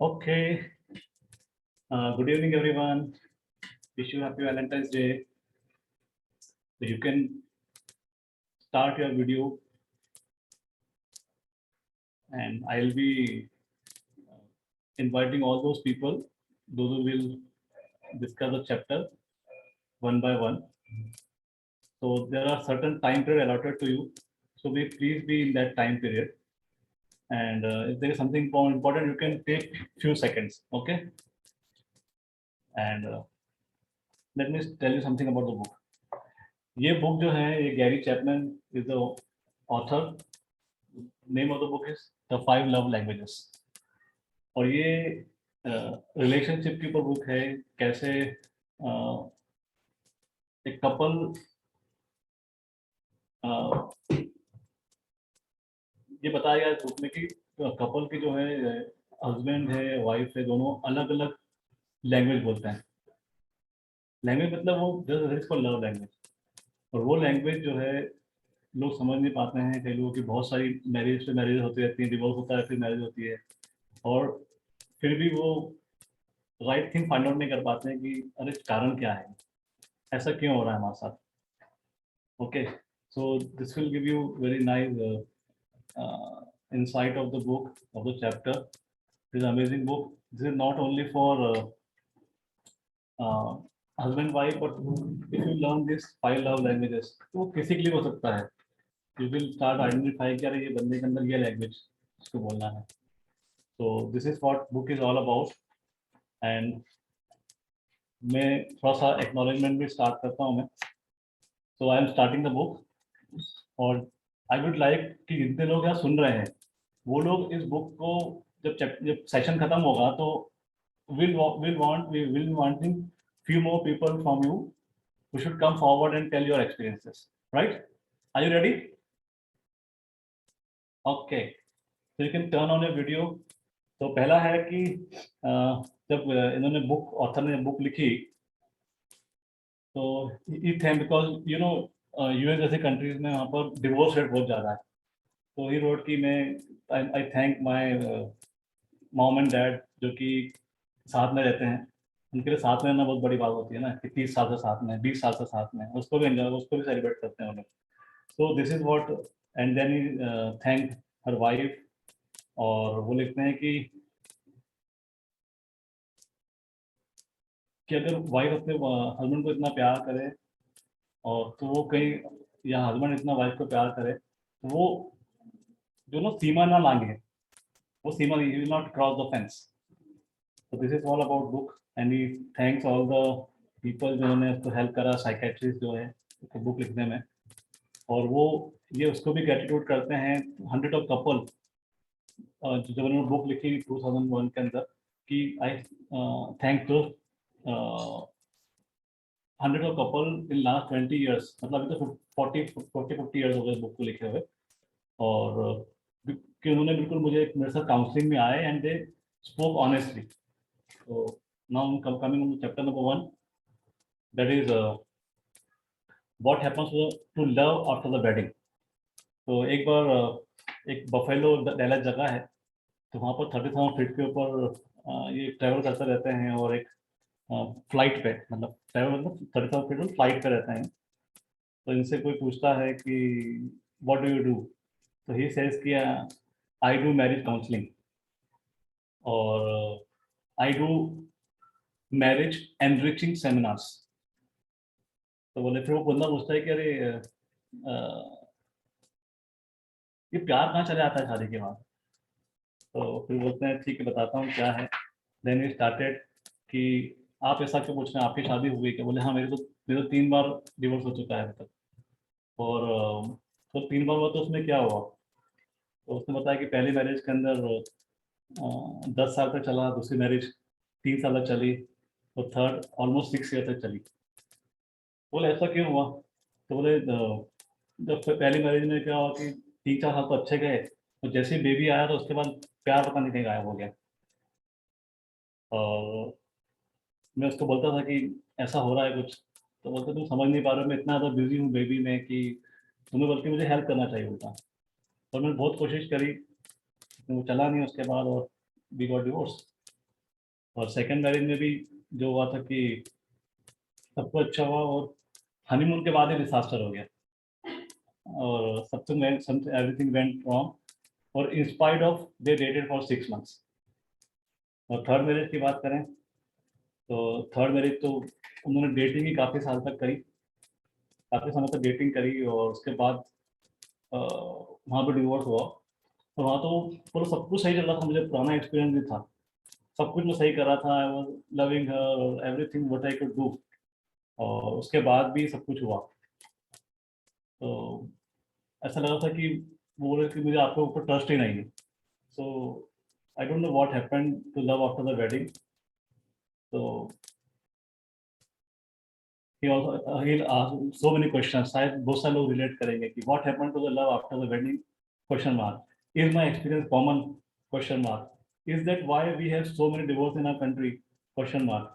Okay. Good evening, everyone. Wish you happy Valentine's Day. So you can start your video, and I'll be inviting all those people, those who will discuss the chapter one by one. So there are certain time period allotted to you. So please be in that time period. And if there is something more important, you can take few seconds. Okay. And let me tell you something about the book. ये book जो है ये Gary Chapman is the author. Name of the book is the 5 love languages. और ये relationship के ऊपर book है. कैसे एक कपल ये बताया गया बुक में कि कपल की जो है हस्बैंड है वाइफ है दोनों अलग अलग लैंग्वेज बोलते हैं. लैंग्वेज मतलब वो जस्ट फॉर लव लैंग्वेज. और वो लैंग्वेज जो है लोग समझ नहीं पाते हैं. कई लोगों की बहुत सारी मैरिज होती रहती है, डिवोर्स होता है, फिर मैरिज होती है, और फिर भी वो राइट थिंग फाइंड आउट नहीं कर पाते हैं कि अरे कारण क्या है, ऐसा क्यों हो रहा है हमारे साथ. Okay, so this will give you very nice insight of the book, of the chapter. This is an amazing book. This is not only for husband wife, but if you learn this 5 love languages, तो किसी के लिए हो सकता है. You will start identify कि अरे ये बंदे के अंदर ये लैंग्वेज इसको बोलना है. So this is what book is all about. And मैं थोड़ा सा एक्नॉलेजमेंट भी स्टार्ट करता हूँ मैं. So I am starting the book. और आई वुड लाइक कि जितने लोग यहाँ सुन रहे हैं वो लोग इस बुक को जब सेशन खत्म होगा तो will wanting few more people from you who should come forward and tell your experiences. Right? Are you ready? Okay. So you can turn on your video. तो पहला है कि जब इन्होंने ऑथर ने बुक लिखी तो इट है बिकॉज यू नो यूएस जैसे कंट्रीज में वहाँ पर डिवोर्स रेट बहुत ज़्यादा है. तो ही रोड की मैं आई thank my mom and dad जो कि साथ में रहते हैं. उनके लिए साथ में रहना बहुत बड़ी बात होती है ना, कि 30 साल से साथ में, 20 साल से साथ में, उसको भी एंजॉय, उसको भी सेलिब्रेट करते हैं उन्हें. So this is what. And then he thank her wife. और वो लिखते हैं कि अगर वाइफ अपने हस्बैंड को इतना प्यार करे और तो वो कहीं, या हस्बैंड इतना वाइफ को प्यार करे तो वो जो ना सीमा ना लांगे, वो Seema will not cross the fence. So this is all about book. And he thanks all the people जिन्होंने उसको हेल्प करा, साइकेट्रिस्ट जो है उसको बुक लिखने में. और वो ये उसको भी ग्रेटिट्यूड करते हैं 100 ऑफ कपल जब उन्होंने बुक लिखी 2001 के अंदर कि आई थैंक दो 100 of couple in last 20 years. मतलब अभी तो 40-50 ईयर्स हो गए बुक को लिखे हुए. और कि उन्होंने बिल्कुल मुझे मेरे साथ काउंसलिंग में आए and they spoke honestly. So now coming on to chapter number 1, that is what happens to love after the wedding. तो एक बार एक बफेलो डैलस जगह है, तो वहाँ पर 30,000 फीट के ऊपर ये ट्रैवल करते रहते हैं. और एक फ्लाइट पे, मतलब ट्रैवल मतलब 30,000 फीट फ्लाइट पे रहते हैं. तो इनसे कोई पूछता है कि व्हाट डू यू डू, तो ही सेज कि आई डू मैरिज काउंसलिंग और I do marriage enriching seminars. तो बोले, फिर वो बंदा पूछता है कि अरे ये प्यार कहाँ चले आता है शादी के बाद. तो फिर बोलते हैं ठीक है बताता हूँ क्या है. देन वी स्टार्टेड कि आप ऐसा क्यों पूछ रहे हैं, आपकी शादी हुई क्या. बोले हाँ, मेरे तो 3 बार डिवोर्स हो चुका है अभी तक. और तो 3 बार हुआ तो उसमें क्या हुआ. तो उसने बताया कि पहली मैरिज के अंदर 10 साल तक चला, दूसरी मैरिज 3 साल तक चली, और थर्ड ऑलमोस्ट 6 ईयर तक चली. बोले ऐसा क्यों हुआ. तो बोले जब पहली मैरिज में क्या हुआ कि 3-4 साल तो अच्छे गए, तो जैसे ही बेबी आया तो उसके बाद प्यार पता नहीं कहीं गायब हो गया. और मैं उसको बोलता था कि ऐसा हो रहा है कुछ. तो बोलते तुम समझ नहीं पा रहे हो, मैं इतना ज़्यादा बिजी हूँ बेबी में कि तुम्हें बल्कि मुझे हेल्प करना चाहिए उल्टा. और मैंने बहुत कोशिश करी, वो चला नहीं उसके बाद, और वी गॉट डिवोर्स. और सेकंड मैरिज में भी जो हुआ था कि सब कुछ अच्छा हुआ, और हनीमून के बाद ही डिसास्टर हो गया, और समथिंग एवरीथिंग वेंट रॉन्ग, और in spite of they dated for 6 months. और थर्ड मैरिज की बात करें तो थर्ड मैरिज तो उन्होंने डेटिंग ही काफ़ी साल तक करी, काफ़ी समय तक डेटिंग करी, और उसके बाद वहाँ पर डिवोर्स हुआ। तो वहाँ तो पूरा सब कुछ सही चल रहा था, मुझे पुराना एक्सपीरियंस भी था, सब कुछ मैं सही कर रहा था, I was loving her, everything what I could do, और उसके बाद भी सब कुछ हुआ। तो ऐसा लगा था कि वो बोले कि मुझे आपके ऊपर ट्रस्ट ही नहीं है। So I don't know what happened to love after the wedding. तो he also he'll ask so many questions, शायद बहुत सारे लोग रिलेट करेंगे कि what happened to the love after the wedding, question mark, is my experience common, question mark, is that why we have so many divorce in our country, question mark,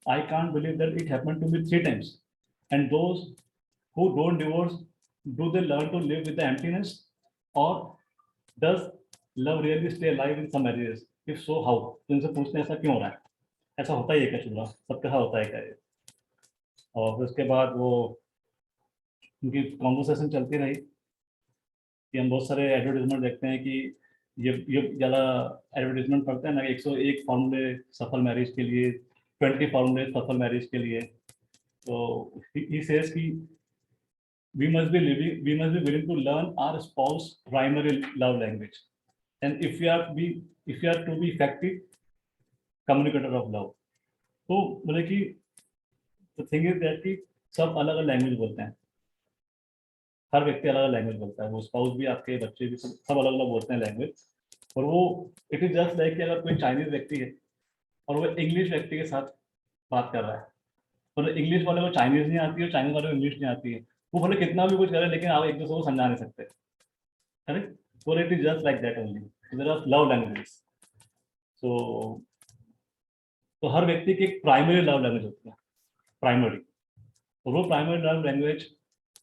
I can't believe that it happened to me 3 times, and those who don't divorce, do they learn to live with the emptiness, or does love really stay alive in some marriages, if so how? तो इनसे पूछते हैं ऐसा क्यों हो रहा है, ऐसा होता ही है क्या, शुभ्रा सबके साथ होता है क्या ये? और फिर उसके बाद वो उनकी कॉन्वर्सेशन चलती रही कि हम बहुत सारे एडवर्टीजमेंट देखते हैं कि ये ज़्यादा एडवर्टीजमेंट पढ़ते हैं ना, 101 फार्मूले सफल मैरिज के लिए, 20 फार्मूले सफल मैरिज के लिए। तो ही सेज कि we must be willing to learn our spouse primary love language, and if we are to be effective communicator of love। तो बोले कि द थिंग इज दैट कि सब अलग अलग लैंग्वेज बोलते हैं, हर व्यक्ति अलग अलग लैंग्वेज बोलता है, वो स्पाउस भी, आपके बच्चे भी, सब अलग अलग बोलते हैं लैंग्वेज। और वो इट इज जस्ट लाइक कि अगर कोई चाइनीज व्यक्ति है और वो इंग्लिश व्यक्ति के साथ बात कर रहा है, तो इंग्लिश वाले को चाइनीज नहीं आती है, चाइनीज वाले को इंग्लिश नहीं आती है, वो भले कितना भी कुछ करे लेकिन आप एक दूसरे को समझा नहीं सकते, करेक्ट? तो it is just like that only, there are love languages. So तो हर व्यक्ति की एक प्राइमरी लव लैंग्वेज होती है, प्राइमरी। तो वो प्राइमरी लव लैंग्वेज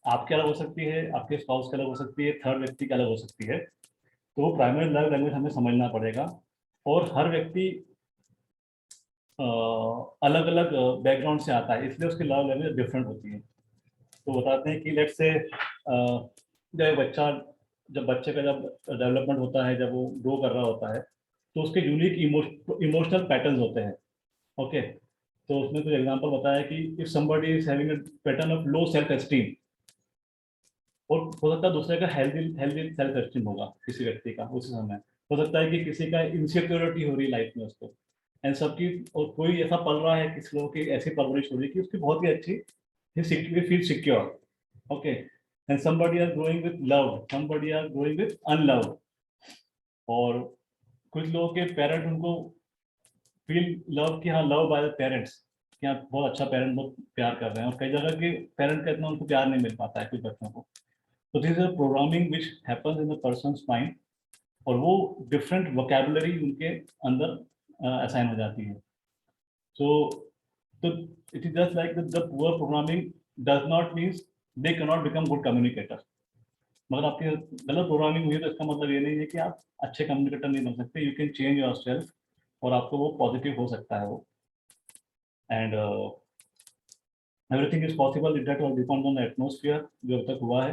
आपके अलग हो सकती है, आपके स्पाउस की अलग हो सकती है, थर्ड व्यक्ति की अलग हो सकती है। तो वो प्राइमरी लव लैंग्वेज हमें समझना पड़ेगा। और हर व्यक्ति अलग अलग बैकग्राउंड से आता है, इसलिए उसकी लव लैंग्वेज डिफरेंट होती है। तो बताते हैं कि लेट्स से जब बच्चा जब बच्चे का जब डेवलपमेंट होता है, जब वो ग्रो कर रहा होता है, तो उसके यूनिक इमोशनल पैटर्न्स होते हैं। ओके, तो उसमें कुछ एग्जांपल बताया कि if somebody is having a pattern of low self esteem, और हो सकता है दूसरे का हेल्दी हेल्दी सेल्फ एस्टीम होगा किसी व्यक्ति का उस समय, हो सकता है कि किसी का इनसिक्योरिटी हो रही है लाइफ में उसको, एंड सबकी, और कोई ऐसा पल रहा है, किसी लोगों की ऐसी परवरिश हो रही है कि उसकी बहुत ही अच्छी, he feels secure, okay, and somebody are growing with love, somebody are growing with unloved। और कुछ लोगों के पेरेंट उनको फील लव कि हाँ लव बाय द पेरेंट्स, कि हाँ बहुत अच्छा पेरेंट, बहुत प्यार कर रहे हैं, और कई जगह के पेरेंट का इतना उनको प्यार नहीं मिल पाता है कुछ बच्चों को। तो this is a programming which happens in the persons mind, और वो डिफरेंट वोकैबुलरी उनके अंदर असाइन हो जाती है। सो तो it is just like the poor programming does not means they can not become good communicator. मगर आपकी गलत प्रोग्रामिंग हुई है तो इसका मतलब ये नहीं है कि आप अच्छे कम्युनिकेटर नहीं बन सकते, you can change your self, और आपको वो पॉजिटिव हो सकता है वो। And everything is possible, it that all depends on the atmosphere जो अब तक हुआ है।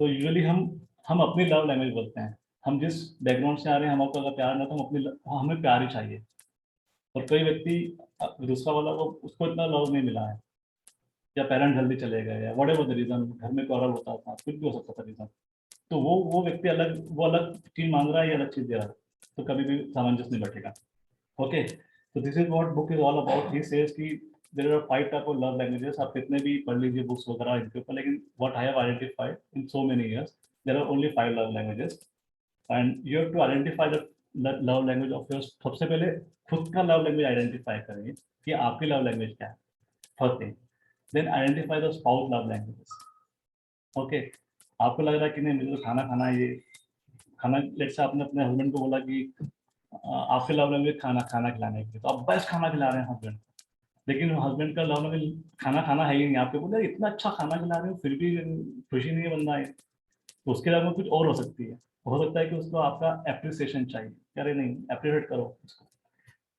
तो यूजुअली हम अपनी लव लैंग्वेज बोलते हैं, हम जिस बैकग्राउंड से आ रहे हैं, हमको अगर प्यार ना, तो हमें प्यार ही चाहिए। और कई व्यक्ति दूसरा वाला को उसको इतना लव नहीं मिला है, या पेरेंट जल्दी चले गए, या व्हाटएवर द रीजन, घर में क्वारल होता था, कुछ भी हो सकता था रीजन, तो वो व्यक्ति अलग, वो अलग चीज मांग रहा है या अलग चीज दे रहा है, तो कभी भी सामंजस्य नहीं बैठेगा। ओके, तो this is what book is all about. He says कि there are 5 type of love languages. आप कितने भी पढ़ लीजिए बुक्स वगैरह इनके ऊपर, लेकिन what I have identified in so many years, there are only 5 love languages, and you have to identify the love language of your. सबसे पहले खुद का लव लैंग्वेज आइडेंटिफाई करेंगे कि आपकी लव लैंग्वेज क्या है, first thing. Then identify the spouse love languages. Okay, आपको लग रहा है कि नहीं मुझे तो खाना खाना है, ये खाना, लेट्स से आपने अपने हस्बैंड को बोला कि आपके लव लैंग्वेज खाना खाना खिलाने के लिए, तो आप बेस्ट खाना खिला रहे हैं हस्बैंड, लेकिन हस्बैंड का लव लैंग्वेज खाना खाना है ही नहीं। आपके बोले इतना अच्छा खाना खिला रहे हो फिर भी खुशी नहीं है बंदा है, तो उसके लव में कुछ और हो सकती है। हो सकता है कि उसको आपका एप्रिसिएशन चाहिए, अरे नहीं एप्रिशिएट करो उसको,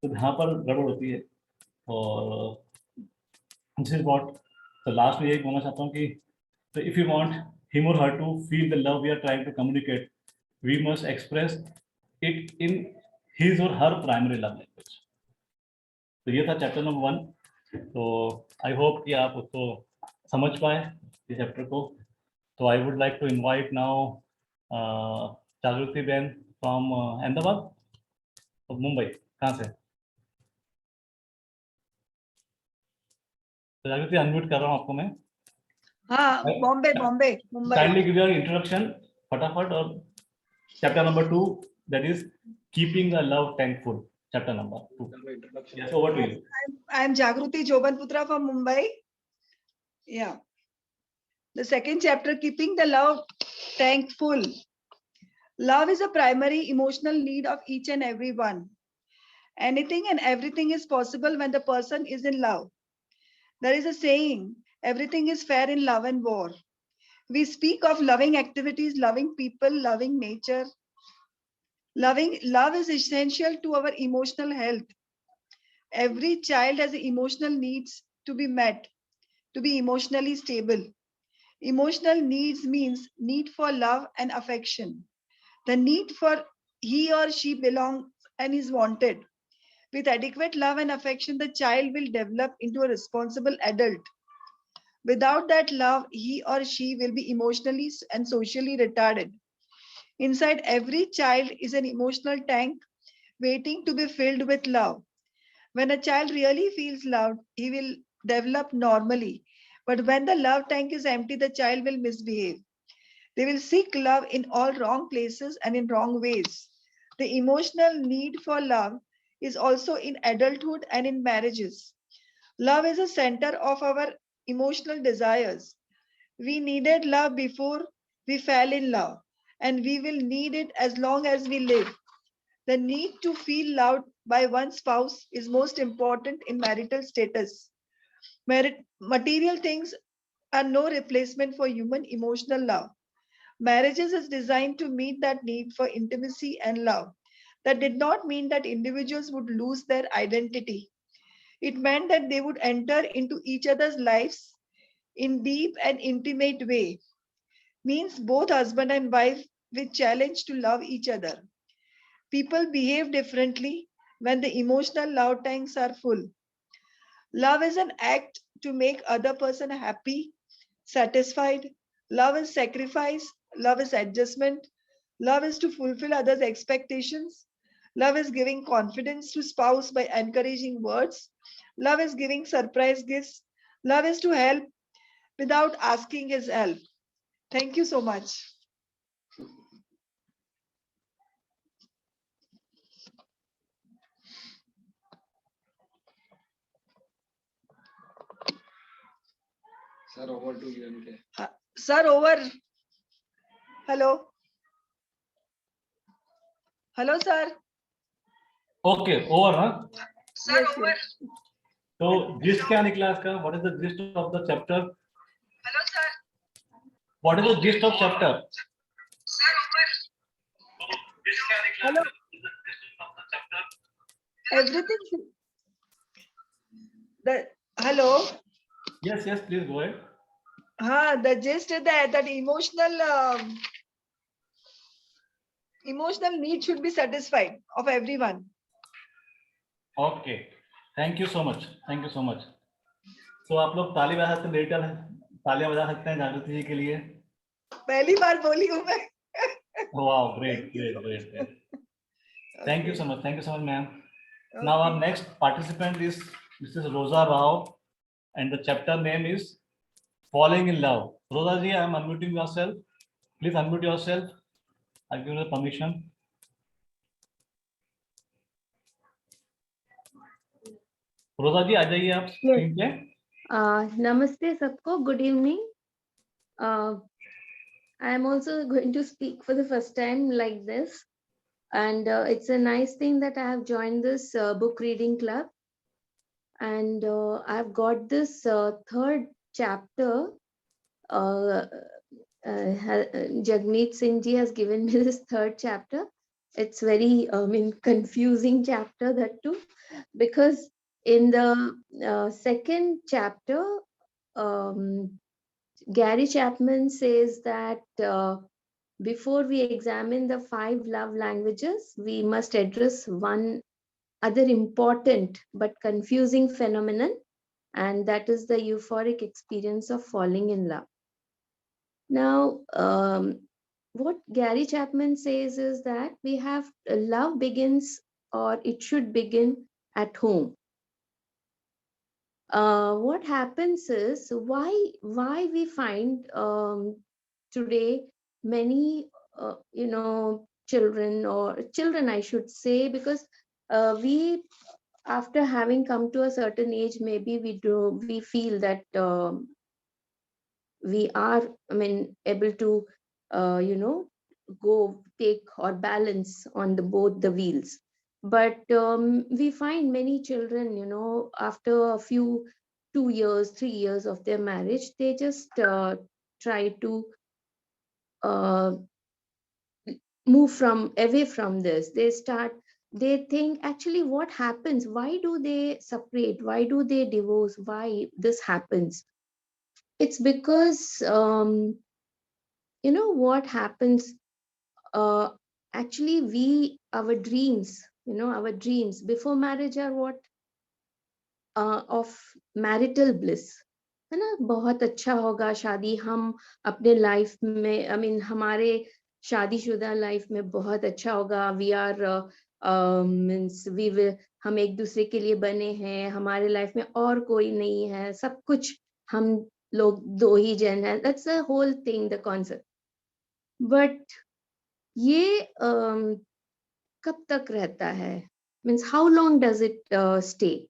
तो यहाँ पर गड़बड़ होती है। और दिस इज व्हाट, तो लास्ट में यही बोलना चाहता हूँ कि so if you want him or her to feel the love we are trying to communicate, we must express it in his or her primary love language. तो ये था चैप्टर नंबर 1। तो आई होप कि आप उसको समझ पाए इस चैप्टर को। तो I would like to invite now Jagriti ben from Ahmedabad, Mumbai, कहाँ से? तो जागृति अनम्यूट कर रहा हूँ आपको मैं। हाँ, Bombay Mumbai. Kindly give your introduction फटाफट, और chapter number 2, that is keeping the love tank full, chapter number 2. Yes, over to you. I am Jagruti Jobanputra from Mumbai. Yeah. The second chapter, keeping the love tank full. Love is a primary emotional need of each and every one. Anything and everything is possible when the person is in love. There is a saying, everything is fair in love and war. We speak of loving activities, loving people, loving nature. Love is essential to our emotional health. Every child has emotional needs to be met, to be emotionally stable. Emotional needs means need for love and affection. The need for he or she belongs and is wanted. With adequate love and affection, the child will develop into a responsible adult. Without that love, he or she will be emotionally and socially retarded. Inside every child is an emotional tank waiting to be filled with love. When a child really feels loved, he will develop normally. But when the love tank is empty, the child will misbehave. They will seek love in all wrong places and in wrong ways. The emotional need for love is also in adulthood and in marriages. Love is a center of our emotional desires. We needed love before we fell in love, and we will need it as long as we live. The need to feel loved by one spouse is most important in marital status. Material things are no replacement for human emotional love. Marriages is designed to meet that need for intimacy and love. That did not mean that individuals would lose their identity. It meant that they would enter into each other's lives in deep and intimate way. Means both husband and wife will challenge to love each other. People behave differently when the emotional love tanks are full. Love is an act to make other person happy, satisfied. Love is sacrifice. Love is adjustment. Love is to fulfill others' expectations. Love is giving confidence to spouse by encouraging words. Love is giving surprise gifts. Love is to help without asking his help. Thank you so much. Sir, over to you, MK. Sir, over. Hello. Hello, sir. Okay, over, huh? Sir, yes, over. तो gist क्या निकला इसका? What is the gist of the chapter? Hello, sir. What is the gist of chapter? Sir, over. तो gist क्या निकला? Hello. What is the gist of the chapter? Everything. Hello. Yes, yes, please go ahead. The gist is that emotional need should be satisfied of everyone. Okay, thank you so much. Thank you so much. So आप लोग ताली बजा सकते हैं, तालियां बजा सकते हैं जागृति जी के लिए। पहली बार बोली हूँ मैं। Wow, great, great, great, great. Thank you so much. Thank you so much, ma'am. Okay. Now our next participant is Mrs. Rosa Rao, and the chapter name is Falling in Love. Rosa ji, I am unmuting yourself. Please unmute yourself. I give you the permission. रोजा जी आ जाइए आप screen पे। नमस्ते सबको, good evening. I am also going to speak for the first time like this, and it's a nice thing that I have joined this book reading club, and I've got this third chapter Jagmeet Singh ji has given me this third chapter. It's very, confusing chapter, that too, because in the second chapter, Gary Chapman says that before we examine the 5 love languages, we must address one other important but confusing phenomenon, and that is the euphoric experience of falling in love. Now, what Gary Chapman says is that we have love begins, or it should begin, at home. What happens is, why we find today many children, I should say, because we, after having come to a certain age, maybe we feel that we are, able to go take or balance on the both the wheels. But we find many children, after a few 2 years, 3 years of their marriage, they just try to uh, move from away from this. They think, actually, what happens, why do they separate, why do they divorce, why this happens? It's because what happens, uh, actually, our dreams before marriage are what, of marital bliss, है ना, बहुत अच्छा होगा शादी, हम अपने life में, हमारे शादीशुदा लाइफ में बहुत अच्छा होगा, we are means we will, हम एक दूसरे के लिए बने हैं, हमारे लाइफ में और कोई नहीं है, सब कुछ हम लोग दो ही जन है, that's the whole thing, the concept. But ये कब तक रहता है, means how long does it stay?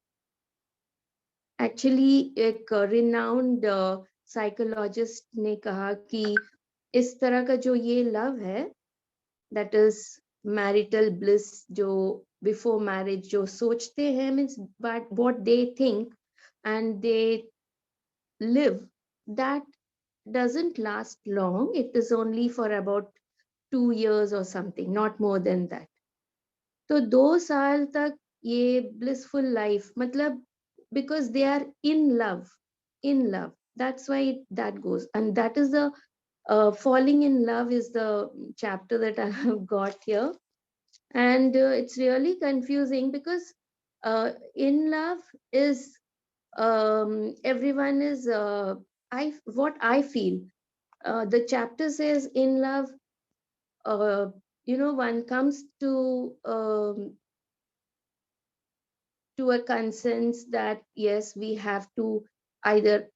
Actually एक रिनाउंड साइकोलॉजिस्ट ने कहा कि इस तरह का जो ये लव है, दैट इज मैरिटल ब्लिस, जो बिफोर मैरिज जो सोचते हैं, means but what they think and they live, that doesn't last long. It is only for about 2 years or something, not more than that. तो 2 साल तक ये blissful life, मतलब because they are in love, that's why that goes, and that is the falling in love is the chapter that I have got here. And it's really confusing because in love is, everyone is, what I feel, the chapter says in love, one comes to a consensus that yes, we have to either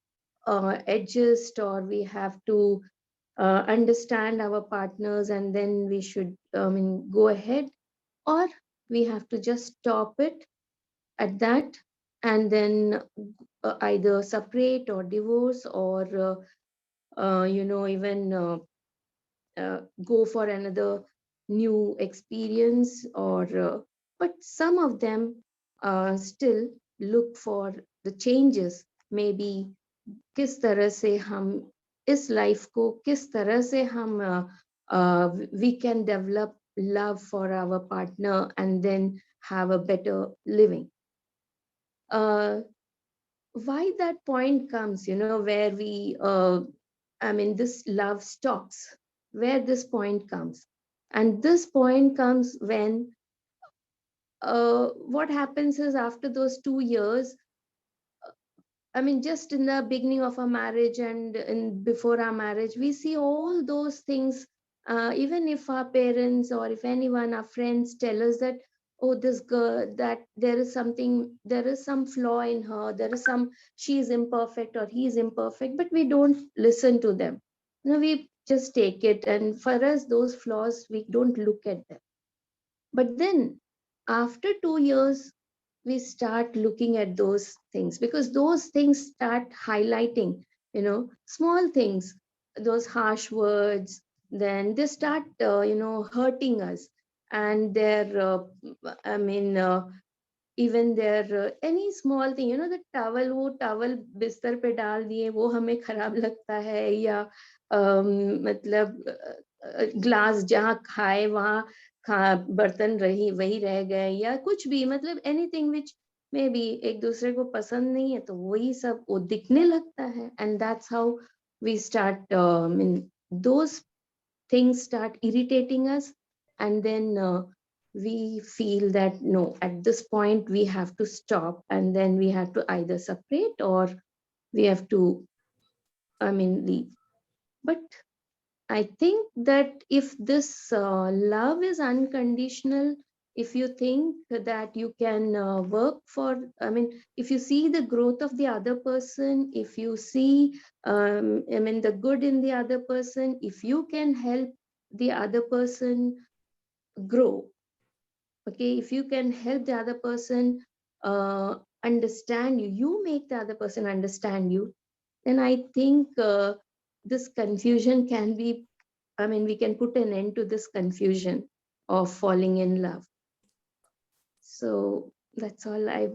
adjust, or we have to understand our partners, and then we should go ahead, or we have to just stop it at that, and then either separate or divorce, or even go for another new experience, or but some of them still look for the changes. Maybe किस तरह से हम इस life को, किस तरह से हम we can develop love for our partner and then have a better living. Why that point comes, where we this love stops, where this point comes. And this point comes when what happens is, after those 2 years, just in the beginning of our marriage and before our marriage, we see all those things. Even if our parents, or if anyone, our friends, tell us that, oh, this girl, that there is some flaw in her, she is imperfect or he is imperfect, but we don't listen to them. We just take it, and for us, those flaws, we don't look at them. But then after 2 years, we start looking at those things, because those things start highlighting, small things, those harsh words, then they start hurting us. And even their any small thing, the towel, वो towel बिस्तर पे डाल दिए, वो हमें खराब लगता है, या मतलब ग्लास जहाँ खाए वहाँ बर्तन वही रह गए, या कुछ भी, मतलब एनीथिंग विच में भी एक दूसरे को पसंद नहीं है, तो वही सब वो दिखने लगता है, and that's how we start those things start irritating us, and then we feel that no, at this point we have to stop, and then we have to either separate or we have to leave. But I think that if this love is unconditional, if you think that you can work for, if you see the growth of the other person, if you see, the good in the other person, if you can help the other person grow, okay, if you can help the other person understand you, you make the other person understand you, then I think this confusion can be, we can put an end to this confusion of falling in love. So that's all I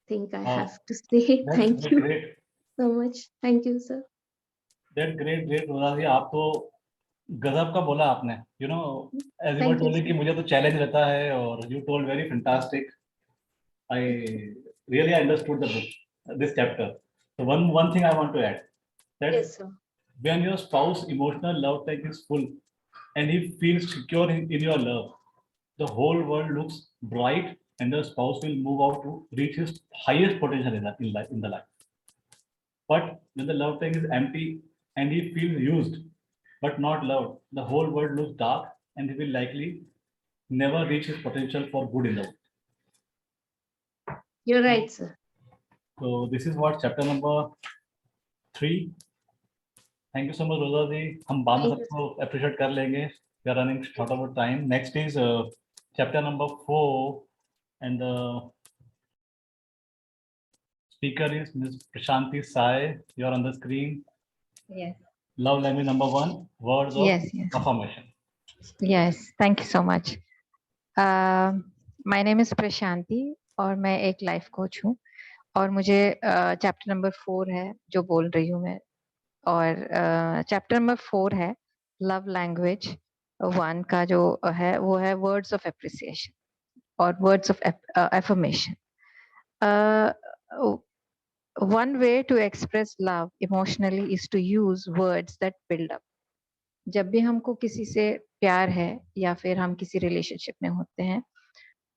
think I have to say. Thank you great. so much. Thank you, sir. That's great, रोजा जी, आप तो गजब का बोला आपने, you know, as you were Thank you, telling कि मुझे तो चैलेंज रहता है, और you told very fantastic. I really understood this chapter. So one thing I want to add, that yes, sir. when your spouse emotional love tank is full and he feels secure in your love, the whole world looks bright, and the spouse will move out to reach his highest potential in the life. But when the love tank is empty and he feels used but not loved, the whole world looks dark, and he will likely never reach his potential for good in the world. You're right, sir. So this is what chapter number 3. Thank you so much, Rosa ji. हम बाद में सबको appreciate कर लेंगे. We are running short of time. Next is chapter number 4, and the speaker is Ms. Prashanti Sai. You are on the screen. Yes. Love language number 1, words of affirmation. Yes, thank you so much. My name is Prashanti और मैं एक life coach हूँ, और मुझे chapter number 4 है जो बोल रही हूँ मैं, और चैप्टर नंबर 4 है लव लैंग्वेज 1 का जो है वो है वर्ड्स ऑफ एप्रिसिएशन और words of affirmation. One way to express love emotionally is to use words that build up. जब भी हमको किसी से प्यार है या फिर हम किसी रिलेशनशिप में होते हैं,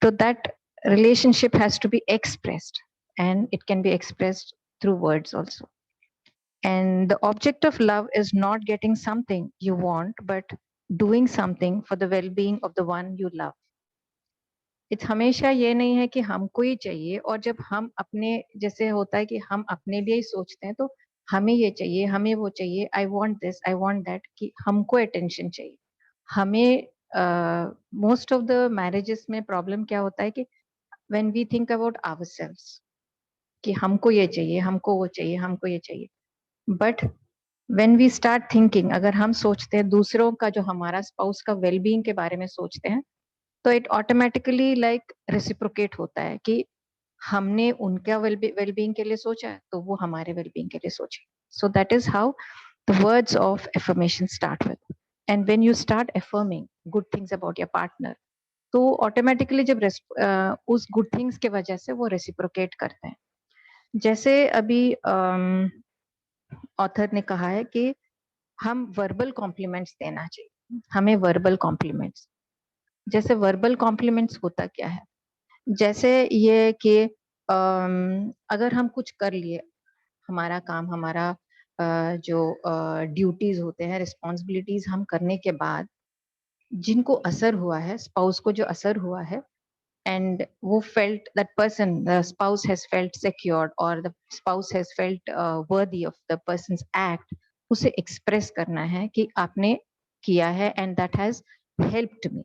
तो that relationship has to be expressed, and it can be expressed through words also. And the object of love is not getting something you want, but doing something for the well-being of the one you love. It's हमेशा ये नहीं है कि हमको ही चाहिए, और जब हम अपने जैसे होता है कि हम अपने लिए ही सोचते हैं, तो हमें ये चाहिए, हमें वो चाहिए, I want this, I want that, कि हमको attention चाहिए. हमें most of the marriages में problem क्या होता है कि when we think about ourselves, कि हमको ये चाहिए, हमको वो चाहिए, हमको ये चाहिए. But when we start thinking, अगर हम सोचते हैं दूसरों का, जो हमारा spouse का well-being के बारे में सोचते हैं, तो it automatically like reciprocate होता है कि हमने उनका well-being के लिए सोचा है, तो वो हमारे well-being के लिए सोचे. So that is how the words of affirmation start with. And when you start affirming good things about your partner, तो automatically जब उस good things के वजह से वो reciprocate करते हैं. जैसे अभी ऑथर ने कहा है कि हम verbal compliments देना चाहिए, हमें verbal compliments. जैसे verbal compliments होता क्या है, जैसे ये कि अगर हम कुछ कर लिए, हमारा काम, हमारा जो ड्यूटीज होते हैं, रिस्पॉन्सिबिलिटीज हम करने के बाद जिनको असर हुआ है, स्पाउस को जो असर हुआ है, एंड वो felt that person, the spouse has felt secured और the spouse has felt worthy of the person's act, उसे एक्सप्रेस करना है कि आपने किया है, and that has helped me,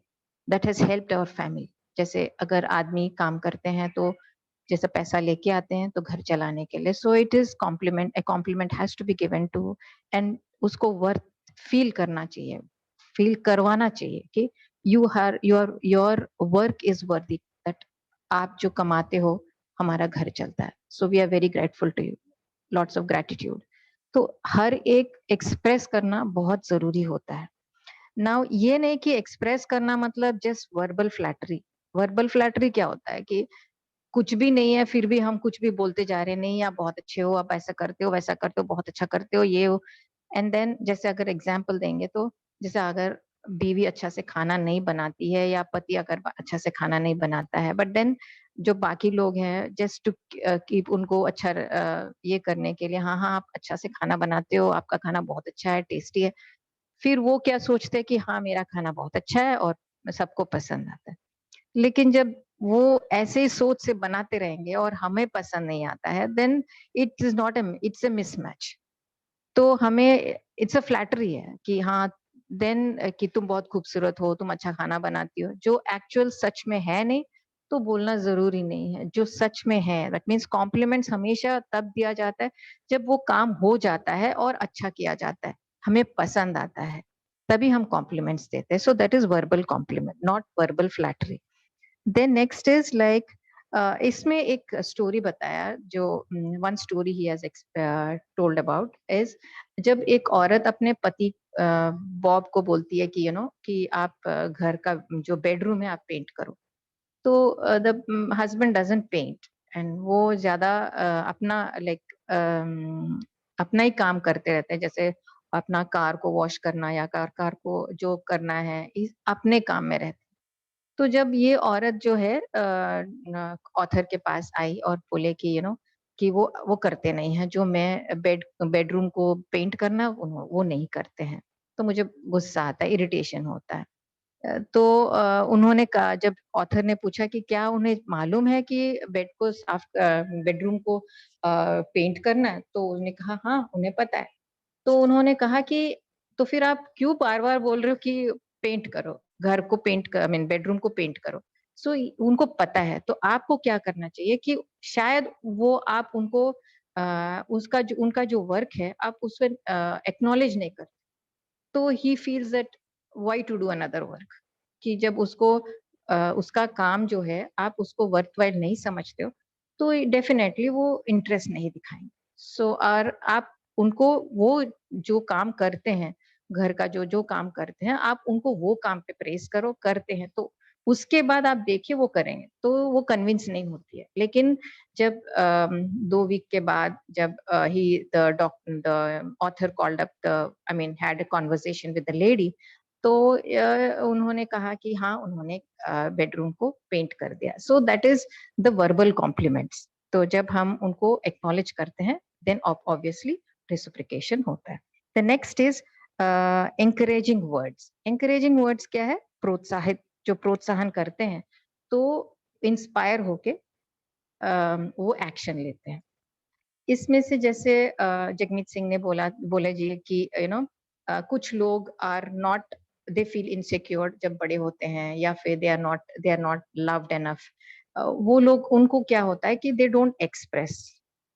that has helped our family. जैसे अगर आदमी काम करते हैं तो जैसे पैसा लेके आते हैं तो घर चलाने के लिए, so it is compliment, a compliment has to be given to, and उसको वर्थ फील करना चाहिए, फील करवाना चाहिए कि your work is worthy, that आप जो कमाते हो हमारा घर चलता है. So we are very grateful to you, lots of gratitude. तो हर एक एक्सप्रेस करना बहुत जरूरी होता है। नाउ ये नहीं कि एक्सप्रेस करना मतलब just verbal flattery. Verbal flattery क्या होता है कि कुछ भी नहीं है फिर भी हम कुछ भी बोलते जा रहे हैं, नहीं आप बहुत अच्छे हो, आप ऐसा करते हो, वैसा करते हो, बहुत अच्छा करते हो, ये हो। एंड देन जैसे अगर एग्जाम्पल देंगे तो जैसे अगर बीवी अच्छा से खाना नहीं बनाती है या पति अगर अच्छा से खाना नहीं बनाता है, बट देन जो बाकी लोग हैं जस्ट टू कीप उनको अच्छा ये करने के लिए, हाँ हाँ आप अच्छा से खाना बनाते हो, आपका खाना बहुत अच्छा है, टेस्टी है, फिर वो क्या सोचते हैं कि हाँ मेरा खाना बहुत अच्छा है और सबको पसंद आता है। लेकिन जब वो ऐसे ही सोच से बनाते रहेंगे और हमें पसंद नहीं आता है, then it is not it's a mismatch. तो हमें इट्स अ फ्लैटरी है कि हाँ देन कि तुम बहुत खूबसूरत हो, तुम अच्छा खाना बनाती हो, जो एक्चुअल सच में है नहीं, तो बोलना जरूरी नहीं है। जो सच में है, दैट मीन्स कॉम्प्लीमेंट्स हमेशा तब दिया जाता है जब वो काम हो जाता है और अच्छा किया जाता है, हमें पसंद आता है, तभी हम कॉम्प्लीमेंट्स देते हैं। So that is verbal compliment, not verbal flattery. Then next is like इसमें एक स्टोरी बताया जो one story he has told about is, जब एक औरत अपने पति बॉब को बोलती है कि कि आप घर का जो बेडरूम है आप पेंट करो। तो the husband doesn't paint and वो ज्यादा अपना लाइक अपना ही काम करते रहते हैं, जैसे अपना कार को वॉश करना या कार को जो करना है अपने काम में रहते। तो जब ये औरत जो है ऑथर के पास आई और बोले कि कि वो करते नहीं है, जो मैं बेडरूम को पेंट करना वो नहीं करते हैं, तो मुझे गुस्सा आता है, इरिटेशन होता है। तो उन्होंने कहा, जब ऑथर ने पूछा कि क्या उन्हें मालूम है कि बेडरूम को पेंट करना है, तो उन्होंने कहा हाँ उन्हें पता है। तो उन्होंने कहा कि तो फिर आप क्यों बार बार बोल रहे हो कि पेंट करो, घर को पेंट कर, आई मीन बेडरूम को पेंट करो। सो उनको पता है, तो आपको क्या करना चाहिए कि शायद वो आप उनको उनका जो वर्क है आप उसमें एक्नॉलेज नहीं करते, तो he feels that why to do another work, कि जब उसको उसका काम जो है आप उसको वर्थवाइल नहीं समझते हो, तो डेफिनेटली वो इंटरेस्ट नहीं दिखाएंगे। सो और आप उनको वो जो काम करते हैं, घर का जो जो काम करते हैं, आप उनको वो काम पे प्रेस करो, करते हैं तो उसके बाद आप देखिए वो करेंगे, तो वो कन्विंस नहीं होती है। लेकिन जब 2 वीक के बाद जब he the author called up the, I mean had a conversation with the lady, तो उन्होंने कहा कि हाँ उन्होंने बेडरूम को पेंट कर दिया। So that is the verbal compliments. तो जब हम उनको एक्नॉलेज करते हैं, देन ऑब्वियसली रेसिप्रोकेशन होता है। The next is encouraging words. encouraging words क्या है? प्रोत्साहित, जो प्रोत्साहन करते हैं, तो इंस्पायर होके वो एक्शन लेते हैं। इसमें से जैसे जगमीत सिंह ने बोला जी कि कुछ लोग are not, they feel insecure जब बड़े होते हैं, या फिर they are not loved enough. वो लोग, उनको क्या होता है कि दे डोंट एक्सप्रेस,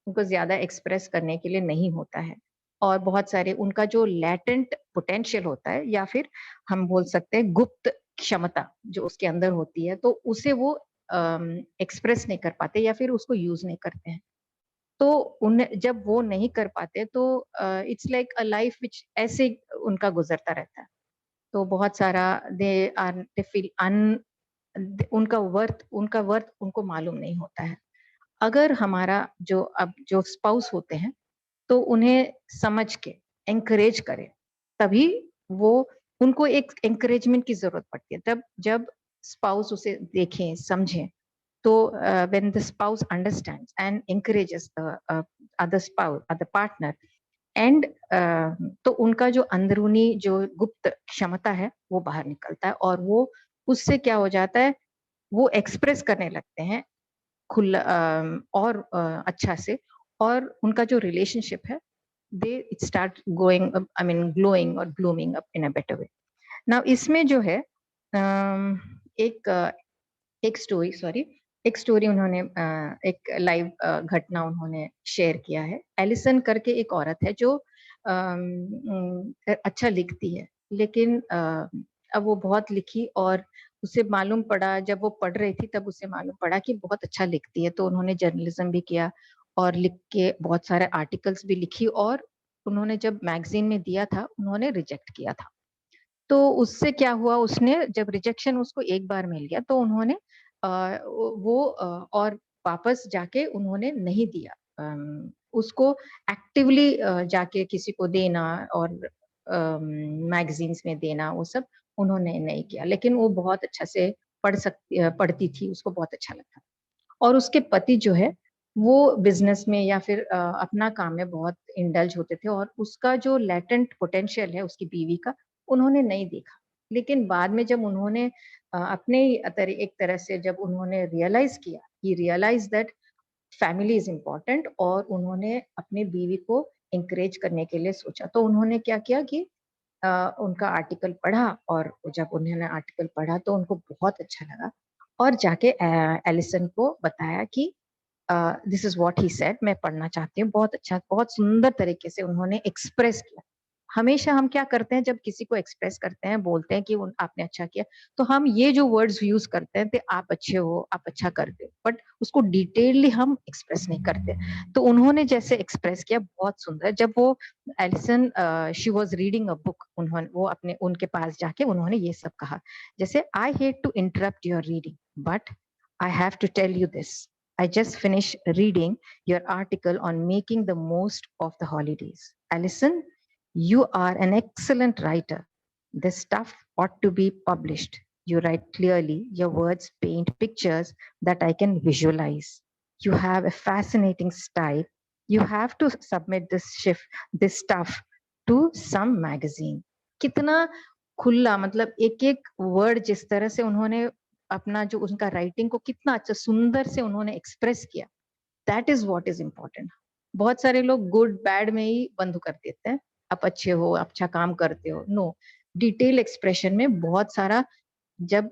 उनको ज्यादा एक्सप्रेस करने के लिए नहीं होता है, और बहुत सारे उनका जो लैटेंट पोटेंशियल होता है, या फिर हम बोल सकते हैं गुप्त क्षमता जो उसके अंदर होती है, तो उसे वो एक्सप्रेस नहीं कर पाते या फिर उसको यूज नहीं करते हैं। तो उन्हें जब वो नहीं कर पाते, तो it's like a life which ऐसे उनका गुजरता रहता है। तो बहुत सारा दे फील उनका वर्थ उनको मालूम नहीं होता है। अगर हमारा जो स्पाउस होते हैं, तो उन्हें समझ के एंकरेज करें, तभी वो, उनको एक एंकरेजमेंट की जरूरत पड़ती है। तब जब स्पाउस उसे देखें, समझें, तो when the spouse understands and encourages the other partner, and तो उनका जो अंदरूनी जो गुप्त क्षमता है वो बाहर निकलता है, और वो उससे क्या हो जाता है, वो एक्सप्रेस करने लगते हैं खुला और अच्छा से, और उनका जो रिलेशनशिप है, they it start going, I mean glowing और blooming up in a better way. Now इसमें जो है एक एक स्टोरी उन्होंने एक लाइव घटना उन्होंने शेयर किया है। एलिसन करके एक औरत है जो अच्छा लिखती है, लेकिन अब वो बहुत लिखी, और उसे मालूम पड़ा, जब वो पढ़ रही थी तब उसे मालूम पड़ा कि बहुत अच्छा लिखती है, तो उन्होंने जर्नलिज्म भी किया और लिख के बहुत सारे आर्टिकल्स भी लिखी, और उन्होंने जब मैगजीन में दिया था उन्होंने रिजेक्ट किया था। तो उससे क्या हुआ, उसने जब रिजेक्शन उसको एक बार मिल गया तो उन्होंने और वापस जाके उन्होंने नहीं दिया। उसको एक्टिवली जाके किसी को देना और मैगजीन्स में देना वो सब उन्होंने नहीं किया, लेकिन वो बहुत अच्छा से पढ़ती थी, उसको बहुत अच्छा लगता। और उसके पति जो है वो बिजनेस में या फिर अपना काम में बहुत इंडल्ज होते थे और उसका जो लेटेंट पोटेंशियल है उसकी बीवी का उन्होंने नहीं देखा। लेकिन बाद में जब उन्होंने अपने एक तरह से जब उन्होंने रियलाइज किया, he realize that family is important, और उन्होंने अपनी बीवी को इंकरेज करने के लिए सोचा। तो उन्होंने क्या किया कि उनका आर्टिकल पढ़ा, और जब उन्होंने आर्टिकल पढ़ा तो उनको बहुत अच्छा लगा और जाके एलिसन को बताया कि this is what he said, मैं पढ़ना चाहती हूँ। बहुत अच्छा, बहुत सुंदर तरीके से उन्होंने एक्सप्रेस किया। हमेशा हम क्या करते हैं, जब किसी को एक्सप्रेस करते हैं, बोलते हैं कि आपने अच्छा किया, तो हम ये जो वर्ड्स यूज करते हैं, आप अच्छे हो, आप अच्छा करते हो, बट उसको डिटेलली हम एक्सप्रेस नहीं करते। तो उन्होंने जैसे एक्सप्रेस किया बहुत सुंदर। जब वो Alison she was reading a book, उन्होंने वो अपने उनके पास जाके उन्होंने ये सब कहा, जैसे I hate to interrupt your reading but I have to tell you this, I just finished reading your article on making the most of the holidays. Alison, you are an excellent writer. This stuff ought to be published. You write clearly. Your words paint pictures that I can visualize. You have a fascinating style. You have to submit this stuff to some magazine. कितना खुला, मतलब एक एक word जिस तरह से उन्होंने अपना जो उनका राइटिंग को कितना अच्छा सुंदर से उन्होंने एक्सप्रेस किया, that is what is important. बहुत सारे लोग गुड बैड में ही बंद कर देते हैं, आप अच्छे हो, अच्छा काम करते हो, नो, डिटेल एक्सप्रेशन में बहुत सारा जब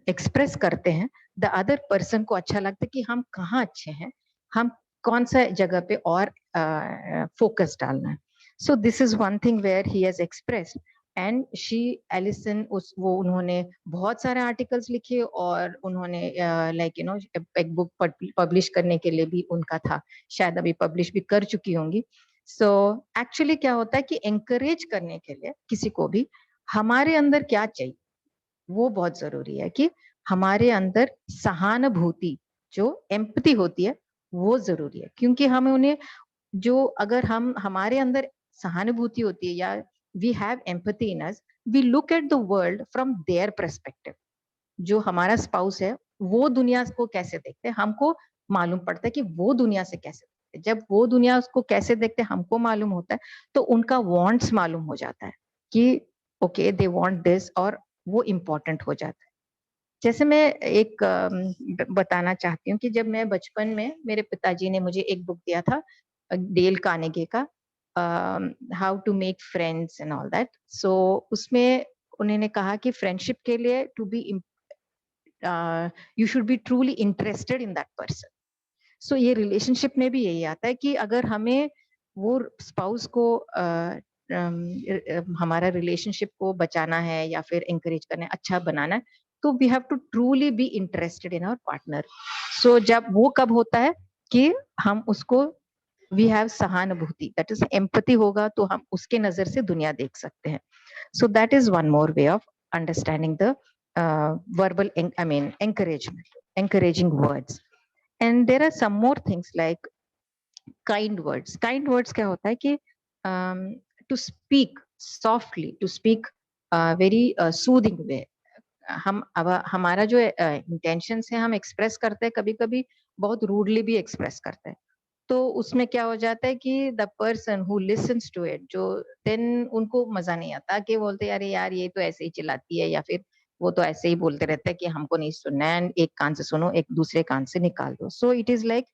एक्सप्रेस करते हैं, द अदर पर्सन को अच्छा लगता है कि हम कहाँ अच्छे हैं, हम कौन सा जगह पे और फोकस डालना है। So this is one thing where he has expressed and she Alison वो उन्होंने बहुत सारे आर्टिकल्स लिखे और उन्होंने लाइक एक बुक पब्लिश करने के लिए भी उनका था, शायद अभी पब्लिश भी कर चुकी होंगी। सो एक्चुअली क्या होता है कि एंकरेज करने के लिए किसी को भी हमारे अंदर क्या चाहिए वो बहुत जरूरी है, कि हमारे अंदर सहानुभूति जो एम्पैथी होती है वो जरूरी है, क्योंकि हमें उन्हें जो अगर हमारे अंदर सहानुभूति होती है या we have empathy in us, we look at the world from their perspective. जो हमारा स्पाउस है वो दुनिया को कैसे देखते हैं हमको मालूम पड़ता है कि वो दुनिया से कैसे देखते हैं। जब वो दुनिया उसको कैसे देखते हैं हमको मालूम होता है तो उनका वांट्स मालूम हो जाता है कि ओके दे वांट दिस, और वो इम्पोर्टेंट हो जाता है। जैसे मैं एक बताना चाहती हूँ कि जब मैं बचपन में, मेरे पिताजी ने मुझे एक बुक दिया था डेल कार्नेगी का, how to make friends and all that. So उसमें उन्होंने कहा कि फ्रेंडशिप के लिए to be you should be truly interested in that person. So ये रिलेशनशिप में भी यही आता है कि अगर हमें वो स्पाउस को हमारा रिलेशनशिप को बचाना है या फिर encourage करना है, अच्छा बनाना है, तो we have to truly be interested in our partner. So जब वो कब होता है कि हम उसको we have सहानुभूति, that is empathy होगा तो हम उसके नजर से दुनिया देख सकते हैं. So that is one more way of understanding the verbal, encouragement, encouraging words. And there are some more things like kind words. Kind words क्या होता है कि to speak softly, to speak very soothing way. हमारा जो intentions है हम express करते हैं, कभी कभी बहुत rudely भी express करते हैं, तो उसमें क्या हो जाता है कि the person who listens to it, जो then उनको मजा नहीं आता, कि बोलते हैं अरे यार ये तो ऐसे ही चिल्लाती है या फिर वो तो ऐसे ही बोलते रहते हैं कि हमको नहीं सुनना है, एक कान से सुनो एक दूसरे कान से निकाल दो. So it is like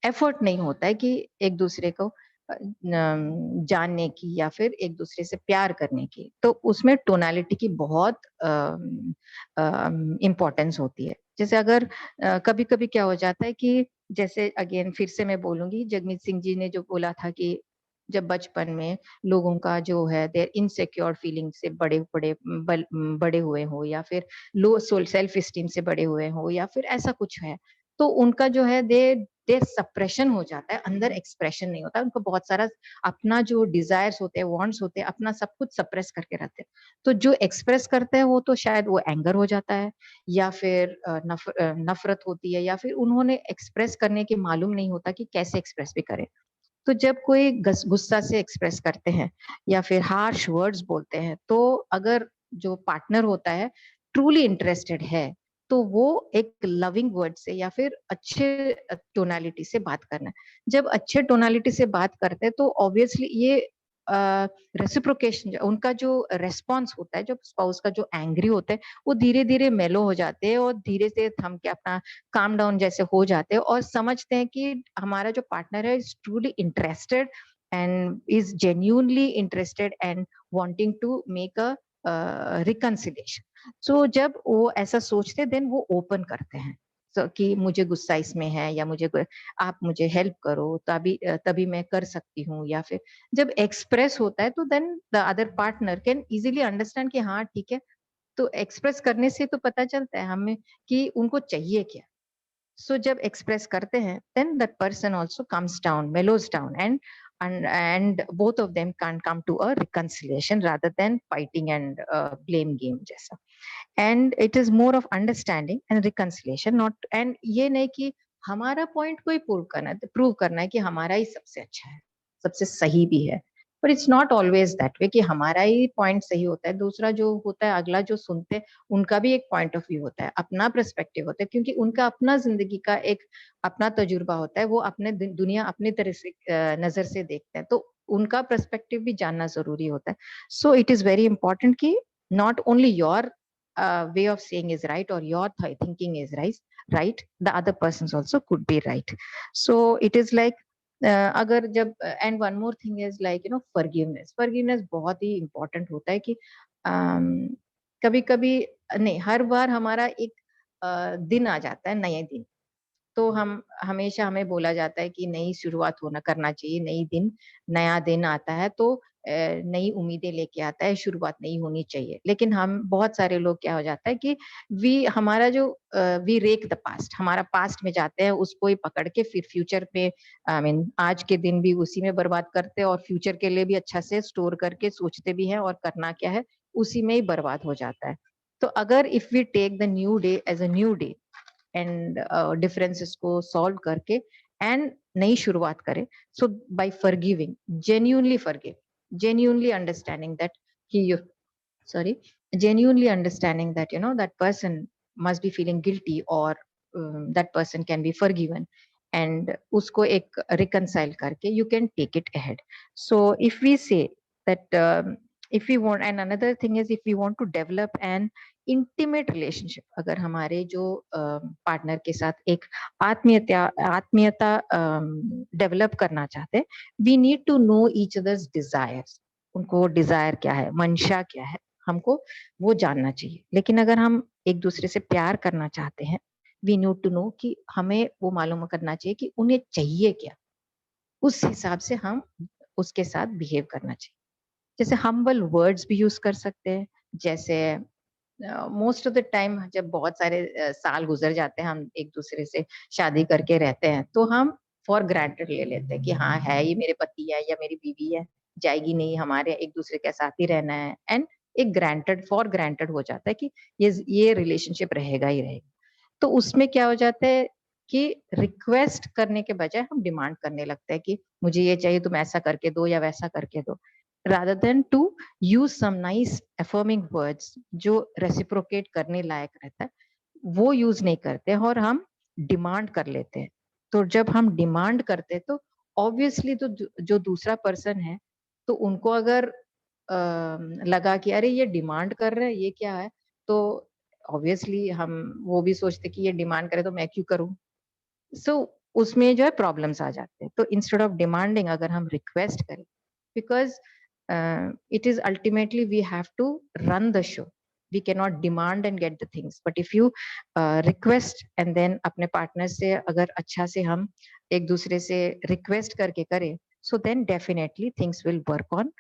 effort नहीं होता है कि एक दूसरे को जानने की या फिर एक दूसरे से प्यार करने की, तो उसमें टोनालिटी की बहुत इम्पोर्टेंस होती है. जैसे अगर कभी कभी क्या हो जाता है कि जैसे अगेन फिर से मैं बोलूंगी, जगमीत सिंह जी ने जो बोला था कि जब बचपन में लोगों का जो है देयर इनसिक्योर फीलिंग से बड़े हुए हो या फिर लो सेल्फ एस्टीम से बड़े हुए हो या फिर ऐसा कुछ है, तो उनका जो है दे देर सप्रेशन हो जाता है, अंदर एक्सप्रेशन नहीं होता, उनको बहुत सारा अपना जो डिजायर्स होते हैं, वांट्स होते हैं, अपना सब कुछ सप्रेस करके रखते हैं। तो जो एक्सप्रेस करते हैं वो तो शायद वो एंगर हो जाता है, या फिर नफरत होती है, या फिर उन्होंने एक्सप्रेस करने के मालूम नहीं होता कि कैसे एक्सप्रेस भी करें। तो जब कोई गुस्सा से एक्सप्रेस करते हैं या फिर हार्श वर्ड्स बोलते हैं, तो अगर जो पार्टनर होता है ट्रूली इंटरेस्टेड है, तो वो एक लविंग वर्ड से या फिर अच्छे टोनालिटी से बात करना है। जब अच्छे टोनालिटी से बात करते हैं तो ऑब्वियसली ये रेसिप्रोकेशन, उनका जो रेस्पॉन्स होता है, जो स्पाउस का जो एंग्री होता है, वो धीरे धीरे मेलो हो जाते हैं और धीरे से थम के अपना काम डाउन जैसे हो जाते हैं और समझते हैं कि हमारा जो पार्टनर है is truly interested and is genuinely interested and wanting to make a reconciliation. So जब वो ऐसा सोचते हैं देन वो ओपन करते हैं कि मुझे गुस्सा इसमें है, या आप मुझे हेल्प करो, तभी मैं कर सकती हूँ, या फिर जब एक्सप्रेस होता है तो then the other partner can easily understand कि हाँ ठीक है। तो एक्सप्रेस करने से तो पता चलता है हमें कि उनको चाहिए क्या। So जब express करते हैं, then that person also comes down, mellows down, and both of them can come to a reconciliation rather than fighting and blame game जैसा. And it is more of understanding and reconciliation, not and ये नहीं कि हमारा point कोई prove करना है कि हमारा ही सबसे अच्छा है, सबसे सही भी है। पर it's not always that way कि हमारा ही पॉइंट सही होता है, दूसरा जो होता है, अगला जो सुनते हैं, उनका भी एक पॉइंट ऑफ व्यू होता है, अपना पर्सपेक्टिव होता है, क्योंकि उनका अपना जिंदगी का एक अपना तजुर्बा होता है, वो अपने दुनिया अपनी तरह से नजर से देखते हैं, तो उनका पर्सपेक्टिव भी जानना जरूरी होता है। So it is very important कि not only your way of saying is right or your thinking is right, the other persons also could be right. So it is like अगर जब and one more thing is like forgiveness बहुत ही important होता है कि कभी कभी नहीं, हर बार हमारा एक दिन आ जाता है, नए दिन, तो हम हमेशा हमें बोला जाता है कि नई शुरुआत करना चाहिए, नया दिन आता है तो नई उम्मीदें लेके आता है, शुरुआत नई होनी चाहिए। लेकिन हम बहुत सारे लोग क्या हो जाता है कि वी रेक द पास्ट, हमारा पास्ट में जाते हैं, उसको ही पकड़ के फिर फ्यूचर पे आज के दिन भी उसी में बर्बाद करते हैं और फ्यूचर के लिए भी अच्छा से स्टोर करके सोचते भी हैं, और करना क्या है उसी में ही बर्बाद हो जाता है। तो अगर if we take the new day as a new day and differences को सॉल्व करके एंड नई शुरुआत करें, so by forgiving, genuinely understanding that genuinely understanding that that person must be feeling guilty, or that person can be forgiven, and usko ek reconcile karke you can take it ahead. So if we say that if we want, and another thing is if we want to develop an intimate relationship, अगर हमारे जो partner के साथ एक आत्मीयता develop करना चाहते हैं, we need to know each other's desires, उनको डिजायर क्या है, मंशा क्या है, हमको वो जानना चाहिए। लेकिन अगर हम एक दूसरे से प्यार करना चाहते हैं, वी नीड टू नो कि हमें वो मालूम करना चाहिए कि उन्हें चाहिए क्या, उस हिसाब से हम उसके साथ बिहेव करना चाहिए। जैसे हम्बल वर्ड्स भी यूज कर सकते हैं, जैसे मोस्ट ऑफ द टाइम जब बहुत सारे साल गुजर जाते हैं, हम एक दूसरे से शादी करके रहते हैं, तो हम फॉर ग्रांटेड ले लेते हैं कि हाँ है, ये मेरे पति है या मेरी बीवी है, जाएगी नहीं, हमारे एक दूसरे के साथ ही रहना है, एंड एक फॉर ग्रांटेड हो जाता है कि ये रिलेशनशिप रहेगा ही रहेगा। तो उसमें क्या हो जाता है कि रिक्वेस्ट करने के बजाय हम डिमांड करने लगते हैं कि मुझे ये चाहिए, तुम ऐसा करके दो या वैसा करके दो, rather than to use some nice affirming words जो रेसिप्रोकेट करने लायक रहता है, वो यूज नहीं करते हैं और हम डिमांड कर लेते हैं। तो जब हम डिमांड करते हैं तो ऑब्वियसली तो जो दूसरा पर्सन है, तो उनको अगर लगा कि अरे ये डिमांड कर रहे हैं, ये क्या है, तो ऑब्वियसली वो भी सोचते कि ये डिमांड करे तो मैं क्यों करूं। सो उसमें जो है प्रॉब्लम्स आ जाते हैं। तो इंस्टेड ऑफ डिमांडिंग अगर हम रिक्वेस्ट करें, because it is ultimately we have to run the show, we cannot demand and get the things, but if you request and then अपने partner से अगर अच्छा से हम एक दूसरे से request करके करें, so then definitely things will work on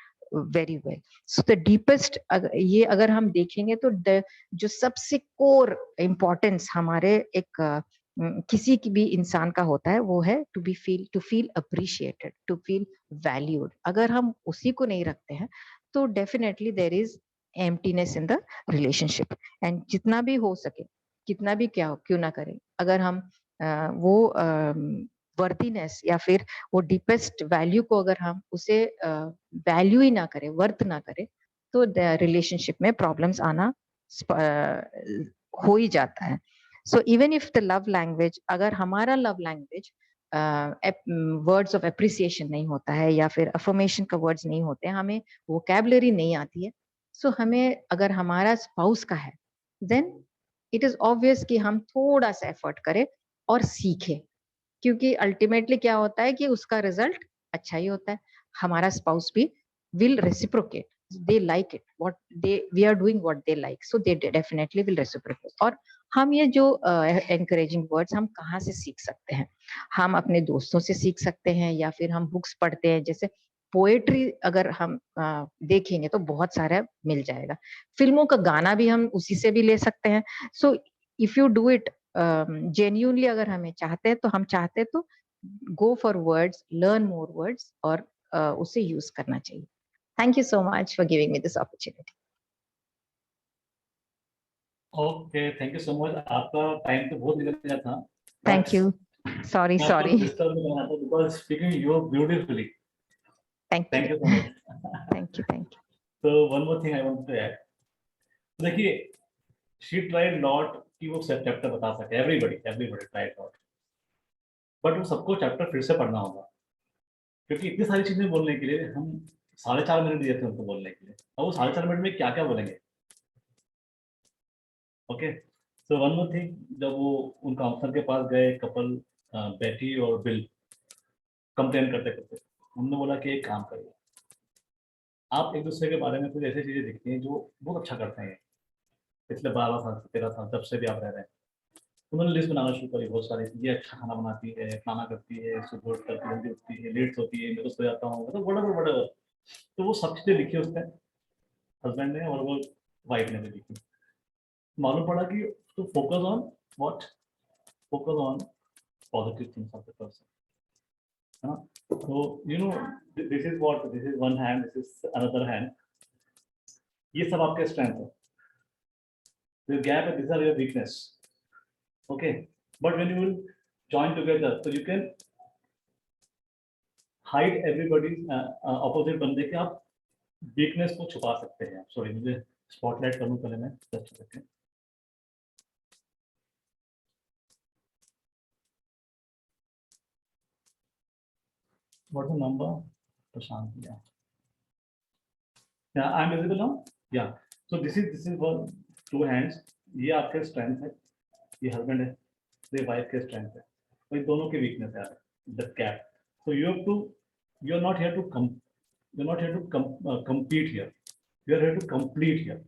very well. So the deepest ये अगर हम देखेंगे तो जो सबसे core importance हमारे एक किसी की भी इंसान का होता है, वो है to feel appreciated, to feel valued. अगर हम उसी को नहीं रखते हैं तो definitely there is emptiness in the relationship. And जितना भी हो सके, कितना भी क्या क्यों ना करें, अगर हम वो वर्दीनेस या फिर वो डीपेस्ट वैल्यू को अगर हम उसे वैल्यू ही ना करें, वर्थ ना करें, तो रिलेशनशिप में प्रॉब्लम्स आना हो ही जाता है। So even if the love language, अगर हमारा love language words of appreciation नहीं होता है या फिर अफर्मेशन का वर्ड्स नहीं होते हैं, हमें वोकैबुलरी नहीं आती है, सो हमें अगर हमारा स्पाउस का है, देन इट इज ऑब्वियस कि हम थोड़ा सा एफर्ट करें और सीखें, क्योंकि अल्टीमेटली क्या होता है कि उसका रिजल्ट अच्छा ही होता है। हमारा स्पाउस भी will reciprocate, they like it, what we are doing what they like, so they definitely will reciprocate। और हम ये जो encouraging words हम कहाँ से सीख सकते हैं? हम अपने दोस्तों से सीख सकते हैं, या फिर हम बुक्स पढ़ते हैं, जैसे पोएट्री अगर हम देखेंगे तो बहुत सारा मिल जाएगा। फिल्मों का गाना भी हम उसी से भी ले सकते हैं। So if you do it genuinely, अगर हमें चाहते हैं तो हम चाहते हैं तो go for words, learn more words और उसे यूज करना चाहिए। Thank you so much for giving me this opportunity. Okay, thank you so much. आपका टाइम तो बहुत निकल गया था। Thank you. Sorry, मैं sorry. आपको डिस्टर्ब नहीं करना था because speaking you beautifully. Thank thank you you. So much. Thank you. Thank you. तो one more thing I want to add. देखिए, शी ट्राइड लॉट कि वो सब चैप्टर बता सके, एवरीबॉडी ट्राइड लॉट, बट वो सबको चैप्टर फिर से पढ़ना होगा, क्योंकि इतनी सारी चीजें बोलने के लिए हम 4.5 मिनट दिए थे उनको बोलने के लिए, और वो 4.5 मिनट में क्या क्या बोलेंगे। Okay, so one more thing, जब वो उन काउंसलर के पास गए, कपल बेटी और बिल कंप्लेन करते करते, उन्होंने बोला कि एक काम करिए, आप एक दूसरे के बारे में कुछ ऐसी चीजें दिखती हैं जो बहुत अच्छा करते हैं पिछले 12 साल से 13 साल जब से भी आप रह रहे हैं। उन्होंने लिस्ट बनाना शुरू करी बहुत सारी, ये अच्छा खाना बनाती है, खाना करती है, सुबह उठ करके जल्दी उठती है, लेट सोती है, मैं तो सो जाता हूँ, मतलब whatever। तो वो सब चीजें लिखी उसने, हस्बैंड ने और वो वाइफ ने भी लिखी। मालूम पड़ा कि तो focus on what, focus on positive things of the person, है ना। तो you know this is what, this is one hand, this is another hand, ये सब आपके स्ट्रेंथ है, your gap and these are your weakness, okay, but when you will join together so you can hide everybody's opposite बंदे के आप weakness को छुपा सकते हैं। सॉरी, मुझे स्पॉटलाइट करूं पहले मैं, सच करके व्हाट द नंबर प्रशांत, या आई एम विजिबल नाउ, या so this is one, two hands, ये आपके स्ट्रेंथ है, ये हस्बैंड है, ये वाइफ के स्ट्रेंथ है, तो इन दोनों की वीकनेस है the gap. So you have to, you are not here to come, you're not here to compete here, you are here to complete here,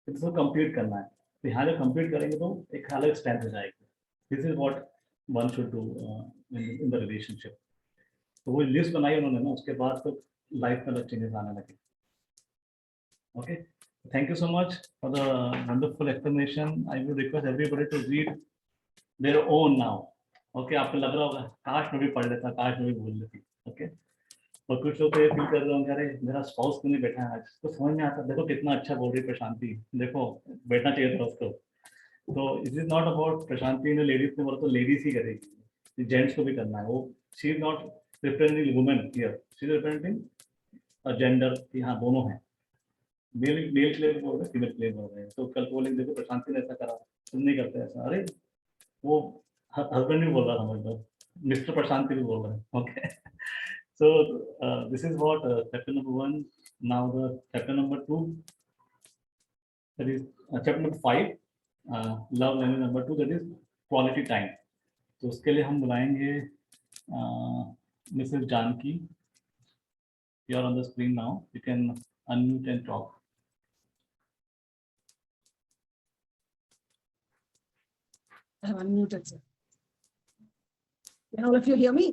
इसको compete करना है। तो यहाँ जब compete करेंगे तो एक अलग स्ट्रेंथ हो जाएगी। This is what one should do in the relationship। तो वो लिस्ट बनाई उन्होंने ना, उसके बाद तो लाइफ में अलग चेंजेस आने लगे। Okay, thank you so much for the wonderful explanation. I will request everybody to read their own now. Okay, आपको लग रहा होगा काश मैं भी पढ़ लेता, काश मैं भी भूल लेती। ओके, और कुछ लोग तो ये फील कर रहे होंगे, अरे मेरा स्पाउस क्यों नहीं बैठा है आज, तो समझ में आता, देखो कितना अच्छा बोल रही प्रशांति, देखो बैठना चाहिए था उसको। तो it is not about Prashanti ने लेडीज ने बोला तो लेडीज ही करेगी, जेंट्स को भी करना है। वो she is not representing women here, she is representing gender कि हाँ दोनों हैं, मेल के लिए बोल रहे हैं, फीमेल के लिए बोल रहे हैं। तो कल को बोलेंगे देखो प्रशांति ने ऐसा करा, तुम नहीं करते ऐसा, अरे वो हस्बैंड भी बोल रहा था, मतलब मिस्टर प्रशांति भी बोल रहे हैं। Okay, so this is what chapter number 1. Now the chapter number 2, that is chapter number 5, love language number 2, that is quality time। तो उसके लिए हम बुलाएंगे Mrs Janaki. You are on the screen now, you can unmute and talk। I have unmuted, sir. Can all of you hear me?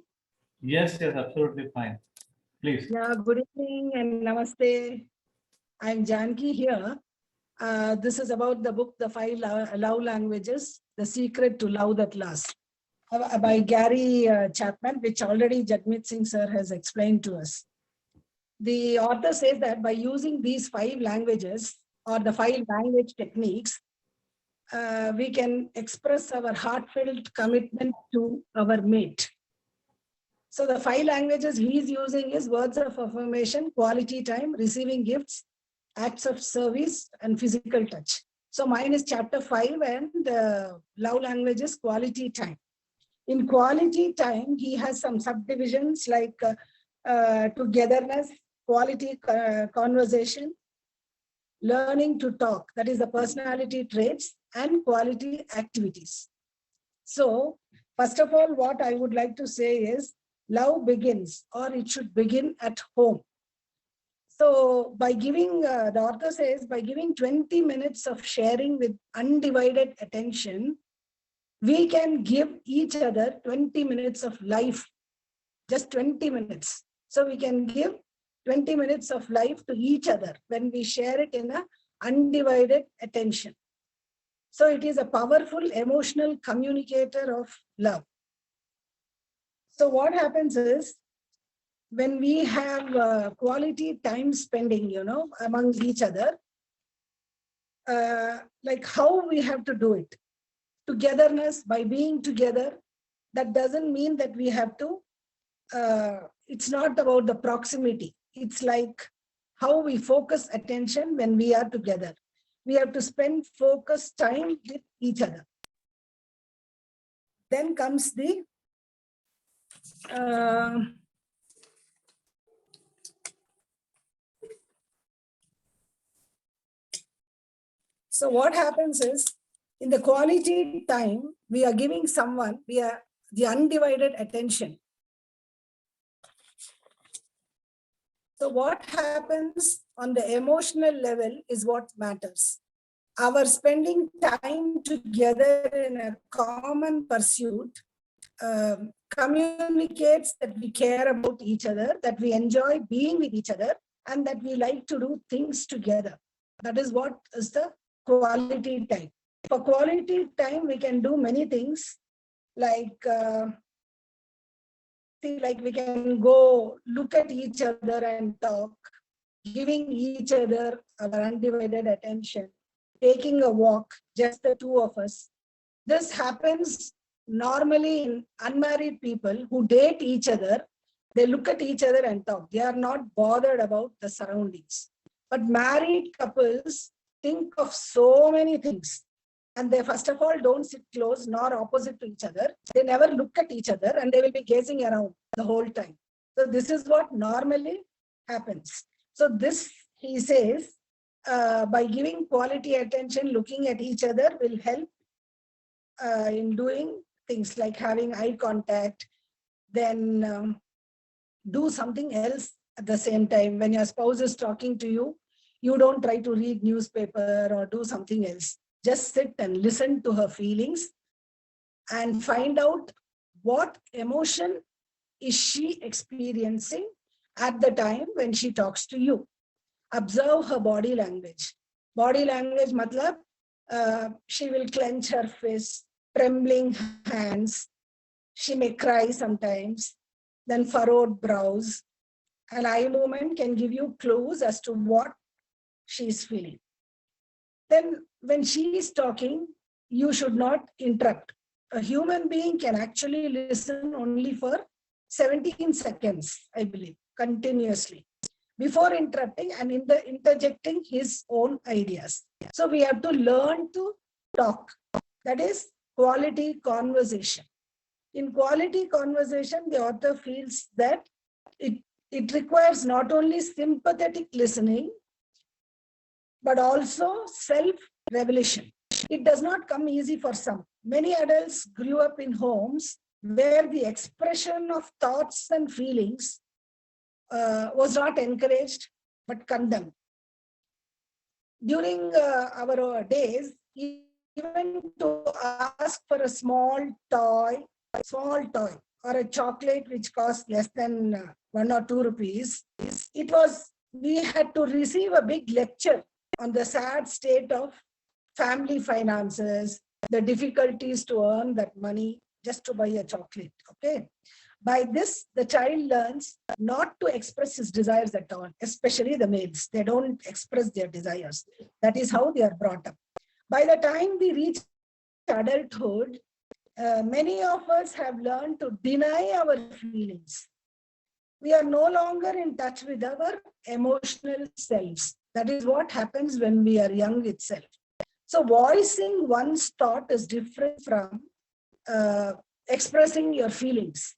Yes, absolutely fine, please। Yeah, good evening and namaste. I'm Janki here. This is about the book, The 5 Love Languages. The Secret to Love That Lasts, by Gary Chapman, which already Jagmeet Singh sir has explained to us. The author says that by using these 5 languages or the 5 language techniques, we can express our heartfelt commitment to our mate. So the 5 languages he is using is words of affirmation, quality time, receiving gifts, acts of service, and physical touch. So mine is chapter 5, and the love language is quality time. In quality time, he has some subdivisions like togetherness, quality conversation, learning to talk, that is the personality traits, and quality activities. So first of all, what I would like to say is love begins, or it should begin at home. So by giving, the author says, by giving 20 minutes of sharing with undivided attention, we can give each other 20 minutes of life, just 20 minutes. So we can give 20 minutes of life to each other when we share it in a undivided attention. So it is a powerful emotional communicator of love. So what happens is, when we have quality time spending, among each other, like how we have to do it. Togetherness, by being together, that doesn't mean that we have to, it's not about the proximity. It's like how we focus attention when we are together. We have to spend focused time with each other. Then comes the so what happens is, in the quality time, we are giving someone, we are the undivided attention. So what happens on the emotional level is what matters. Our spending time together in a common pursuit communicates that we care about each other, that we enjoy being with each other, and that we like to do things together. That is what is the quality time. For quality time, we can do many things, like we can go look at each other and talk, giving each other our undivided attention, taking a walk, just the 2 of us. This happens normally in unmarried people who date each other. They look at each other and talk. They are not bothered about the surroundings. But married couples think of so many things. And they first of all don't sit close nor opposite to each other. They never look at each other, and they will be gazing around the whole time. So this is what normally happens. So this, he says, by giving quality attention, looking at each other will help in doing things like having eye contact, then do something else at the same time. When your spouse is talking to you, you don't try to read newspaper or do something else. Just sit and listen to her feelings and find out what emotion is she experiencing at the time when she talks to you. Observe her body language. Body language matlab, she will clench her fist, trembling hands. She may cry sometimes, then furrowed brows. An eye movement can give you clues as to what she is feeling. Then when she is talking, you should not interrupt. A human being can actually listen only for 17 seconds, I believe, continuously, before interrupting and interjecting his own ideas. So we have to learn to talk. That is quality conversation. In quality conversation, the author feels that it requires not only sympathetic listening, but also self-revelation. It does not come easy for some. Many adults grew up in homes where the expression of thoughts and feelings was not encouraged, but condemned. During our days, even to ask for a small toy or a chocolate which cost less than 1 or 2 rupees, we had to receive a big lecture on the sad state of family finances, the difficulties to earn that money just to buy a chocolate. Okay. By this, the child learns not to express his desires at all, especially the males. They don't express their desires. That is how they are brought up. By the time we reach adulthood, many of us have learned to deny our feelings. We are no longer in touch with our emotional selves. That is what happens when we are young itself. So voicing one's thought is different from expressing your feelings.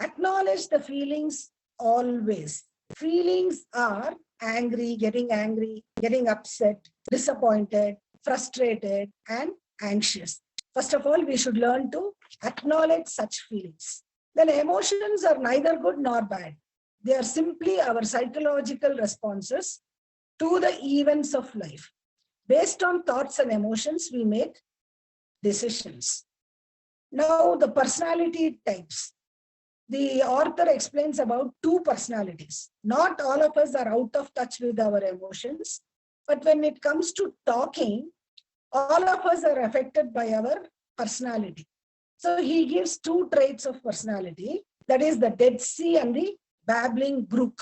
Acknowledge the feelings always. Feelings are angry, getting upset, disappointed, frustrated, and anxious. First of all, we should learn to acknowledge such feelings. Then emotions are neither good nor bad. They are simply our psychological responses to the events of life. Based on thoughts and emotions, we make decisions. Now, the personality types. The author explains about two personalities. Not all of us are out of touch with our emotions, but when it comes to talking, all of us are affected by our personality. So he gives two traits of personality, that is the Dead Sea and the Babbling Group.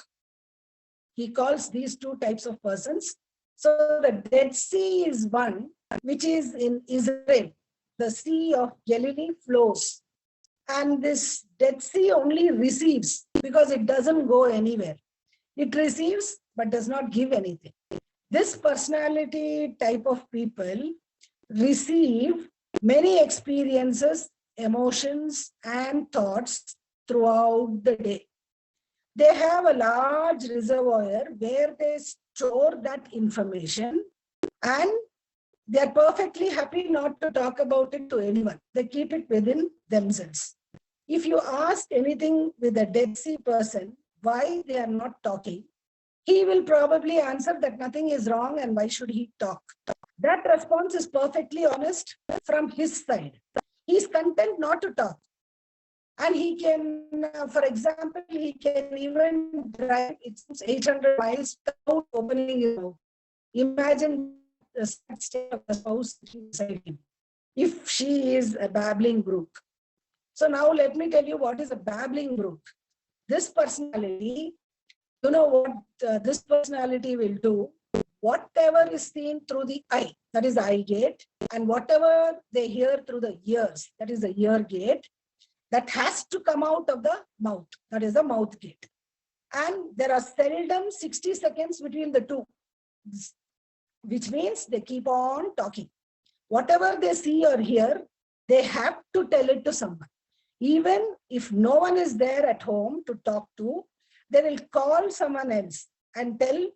He calls these two types of persons. So the Dead Sea is one which is in Israel. The Sea of Galilee flows. And this Dead Sea only receives because it doesn't go anywhere. It receives but does not give anything. This personality type of people receive many experiences, emotions, and thoughts throughout the day. They have a large reservoir where they store that information, and they are perfectly happy not to talk about it to anyone. They keep it within themselves. If you ask anything with a Dead Sea person, why they are not talking, he will probably answer that nothing is wrong and why should he talk. That response is perfectly honest from his side. He is content not to talk. And he can, for example, he can even drive 800 miles without opening his mouth. Imagine the state of the spouse beside him, if she is a babbling brook. So now let me tell you what is a babbling brook. This personality, you know what this personality will do? Whatever is seen through the eye, that is the eye gate, and whatever they hear through the ears, that is the ear gate, that has to come out of the mouth, that is the mouth gate. And there are seldom 60 seconds between the two, which means they keep on talking. Whatever they see or hear, they have to tell it to someone. Even if no one is there at home to talk to, they will call someone else and tell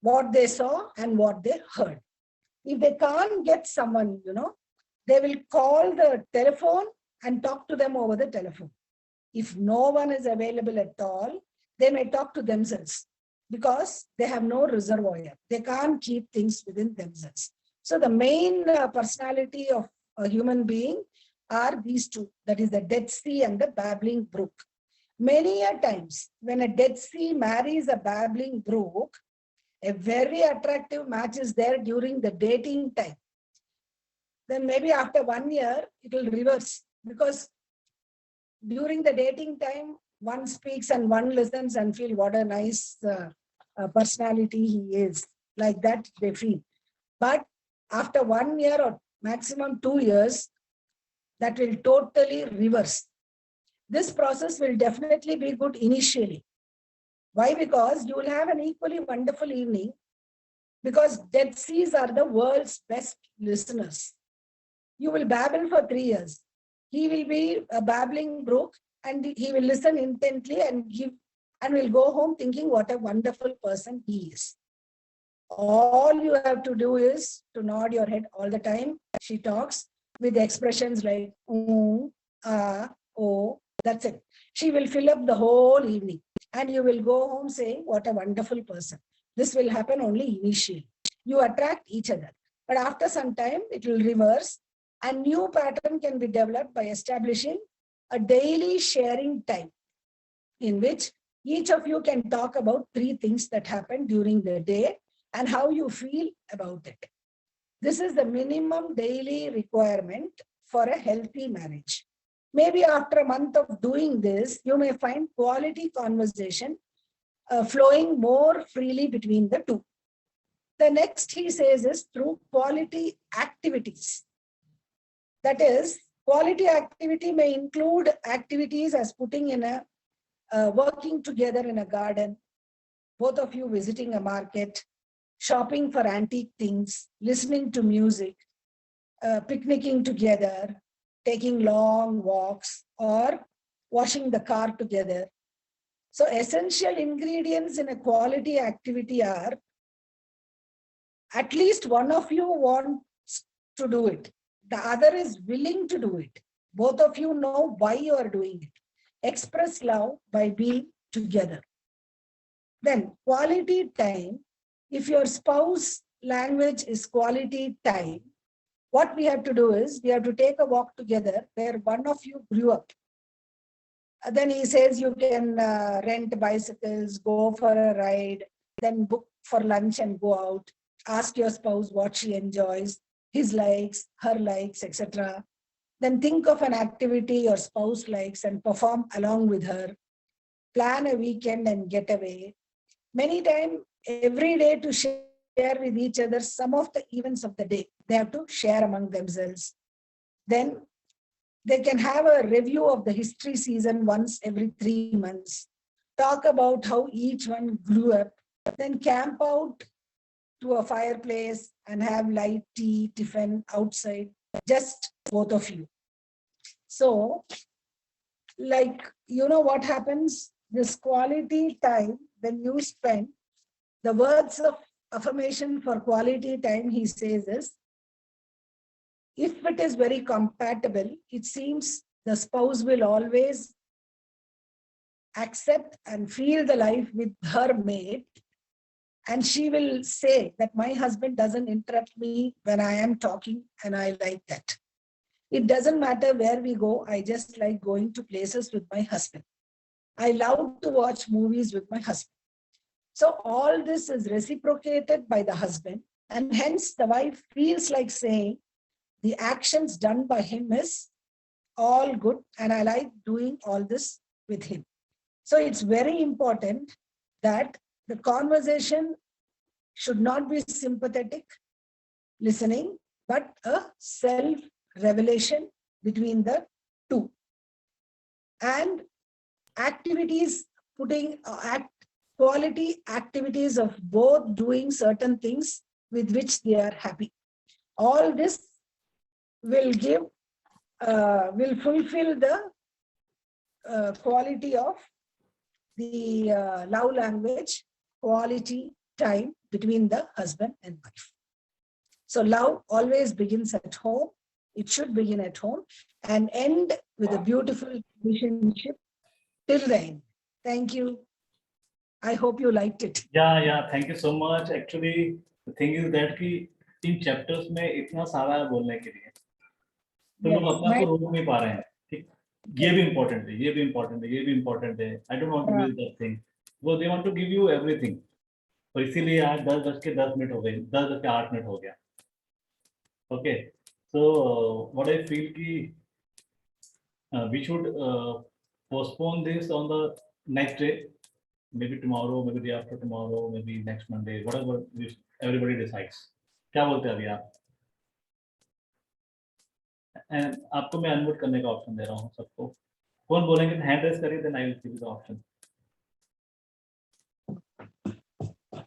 what they saw and what they heard. If they can't get someone, they will call the telephone and talk to them over the telephone. If no one is available at all, they may talk to themselves because they have no reservoir. They can't keep things within themselves. So the main personality of a human being are these two, that is the Dead Sea and the Babbling Brook. Many a times when a Dead Sea marries a Babbling Brook, a very attractive match is there during the dating time. Then maybe after 1 year, it will reverse, because during the dating time, one speaks and one listens and feel what a nice personality he is. Like that they feel. But after 1 year or maximum 2 years, that will totally reverse. This process will definitely be good initially. Why? Because you will have an equally wonderful evening, because Dead Seas are the world's best listeners. You will babble for 3 years. He will be a babbling brook and he will listen intently and will go home thinking what a wonderful person he is. All you have to do is to nod your head all the time. She talks with expressions like oh, that's it. She will fill up the whole evening and you will go home saying what a wonderful person. This will happen only initially. You attract each other. But after some time, it will reverse. A new pattern can be developed by establishing a daily sharing time in which each of you can talk about 3 things that happened during the day and how you feel about it. This is the minimum daily requirement for a healthy marriage. Maybe after a month of doing this, you may find quality conversation flowing more freely between the two. The next he says is through quality activities. That is, quality activity may include activities as putting in a working together in a garden, both of you visiting a market, shopping for antique things, listening to music, picnicking together, taking long walks, or washing the car together. So essential ingredients in a quality activity are at least one of you wants to do it. The other is willing to do it. Both of you know why you are doing it. Express love by being together. Then quality time. If your spouse language is quality time, what we have to do is we have to take a walk together where one of you grew up. Then he says you can rent bicycles, go for a ride, then book for lunch and go out. Ask your spouse what she enjoys, his likes, her likes, etc. Then think of an activity your spouse likes and perform along with her. Plan a weekend and get away. Many times, every day to share with each other some of the events of the day. They have to share among themselves. Then they can have a review of the history season once every 3 months. Talk about how each one grew up. Then camp out to a fireplace and have light tea, tiffin outside, just both of you. So, like, you know what happens? This quality time, when you spend, the words of affirmation for quality time, he says is, if it is very compatible, it seems the spouse will always accept and feel the life with her mate. And she will say that my husband doesn't interrupt me when I am talking, and I like that. It doesn't matter where we go. I just like going to places with my husband. I love to watch movies with my husband. So all this is reciprocated by the husband, and hence the wife feels like saying the actions done by him is all good, and I like doing all this with him. So it's very important that the conversation should not be sympathetic listening, but a self-revelation between the two. And activities, putting quality activities of both doing certain things with which they are happy. All this will give, will fulfill the quality of the love language, quality time between the husband and wife. So love always begins at home. It should begin at home and end with a beautiful relationship till the end. Thank you. I hope you liked it. Yeah, thank you so much. Actually, the thing is that कि इन chapters में इतना सारा है बोलने के लिए, तो लोग अपना को रोक नहीं पा रहे हैं. ठीक, ये भी important है, ये भी important है, ये भी important है. I don't want to miss that thing. Because they want to give you everything. तो इसीलिए आज 10:10 हो गए, 10:08 हो गया. Okay, so what I feel कि we should postpone this on the next day, maybe tomorrow, maybe day after tomorrow, maybe next Monday, whatever everybody decides. क्या बोलते हैं अभी आप? And आपको मैं अनम्यूट करने का ऑप्शन दे रहा हूँ सबको. कौन बोलेंगे हैंड रेज करिए, then I will give you the option.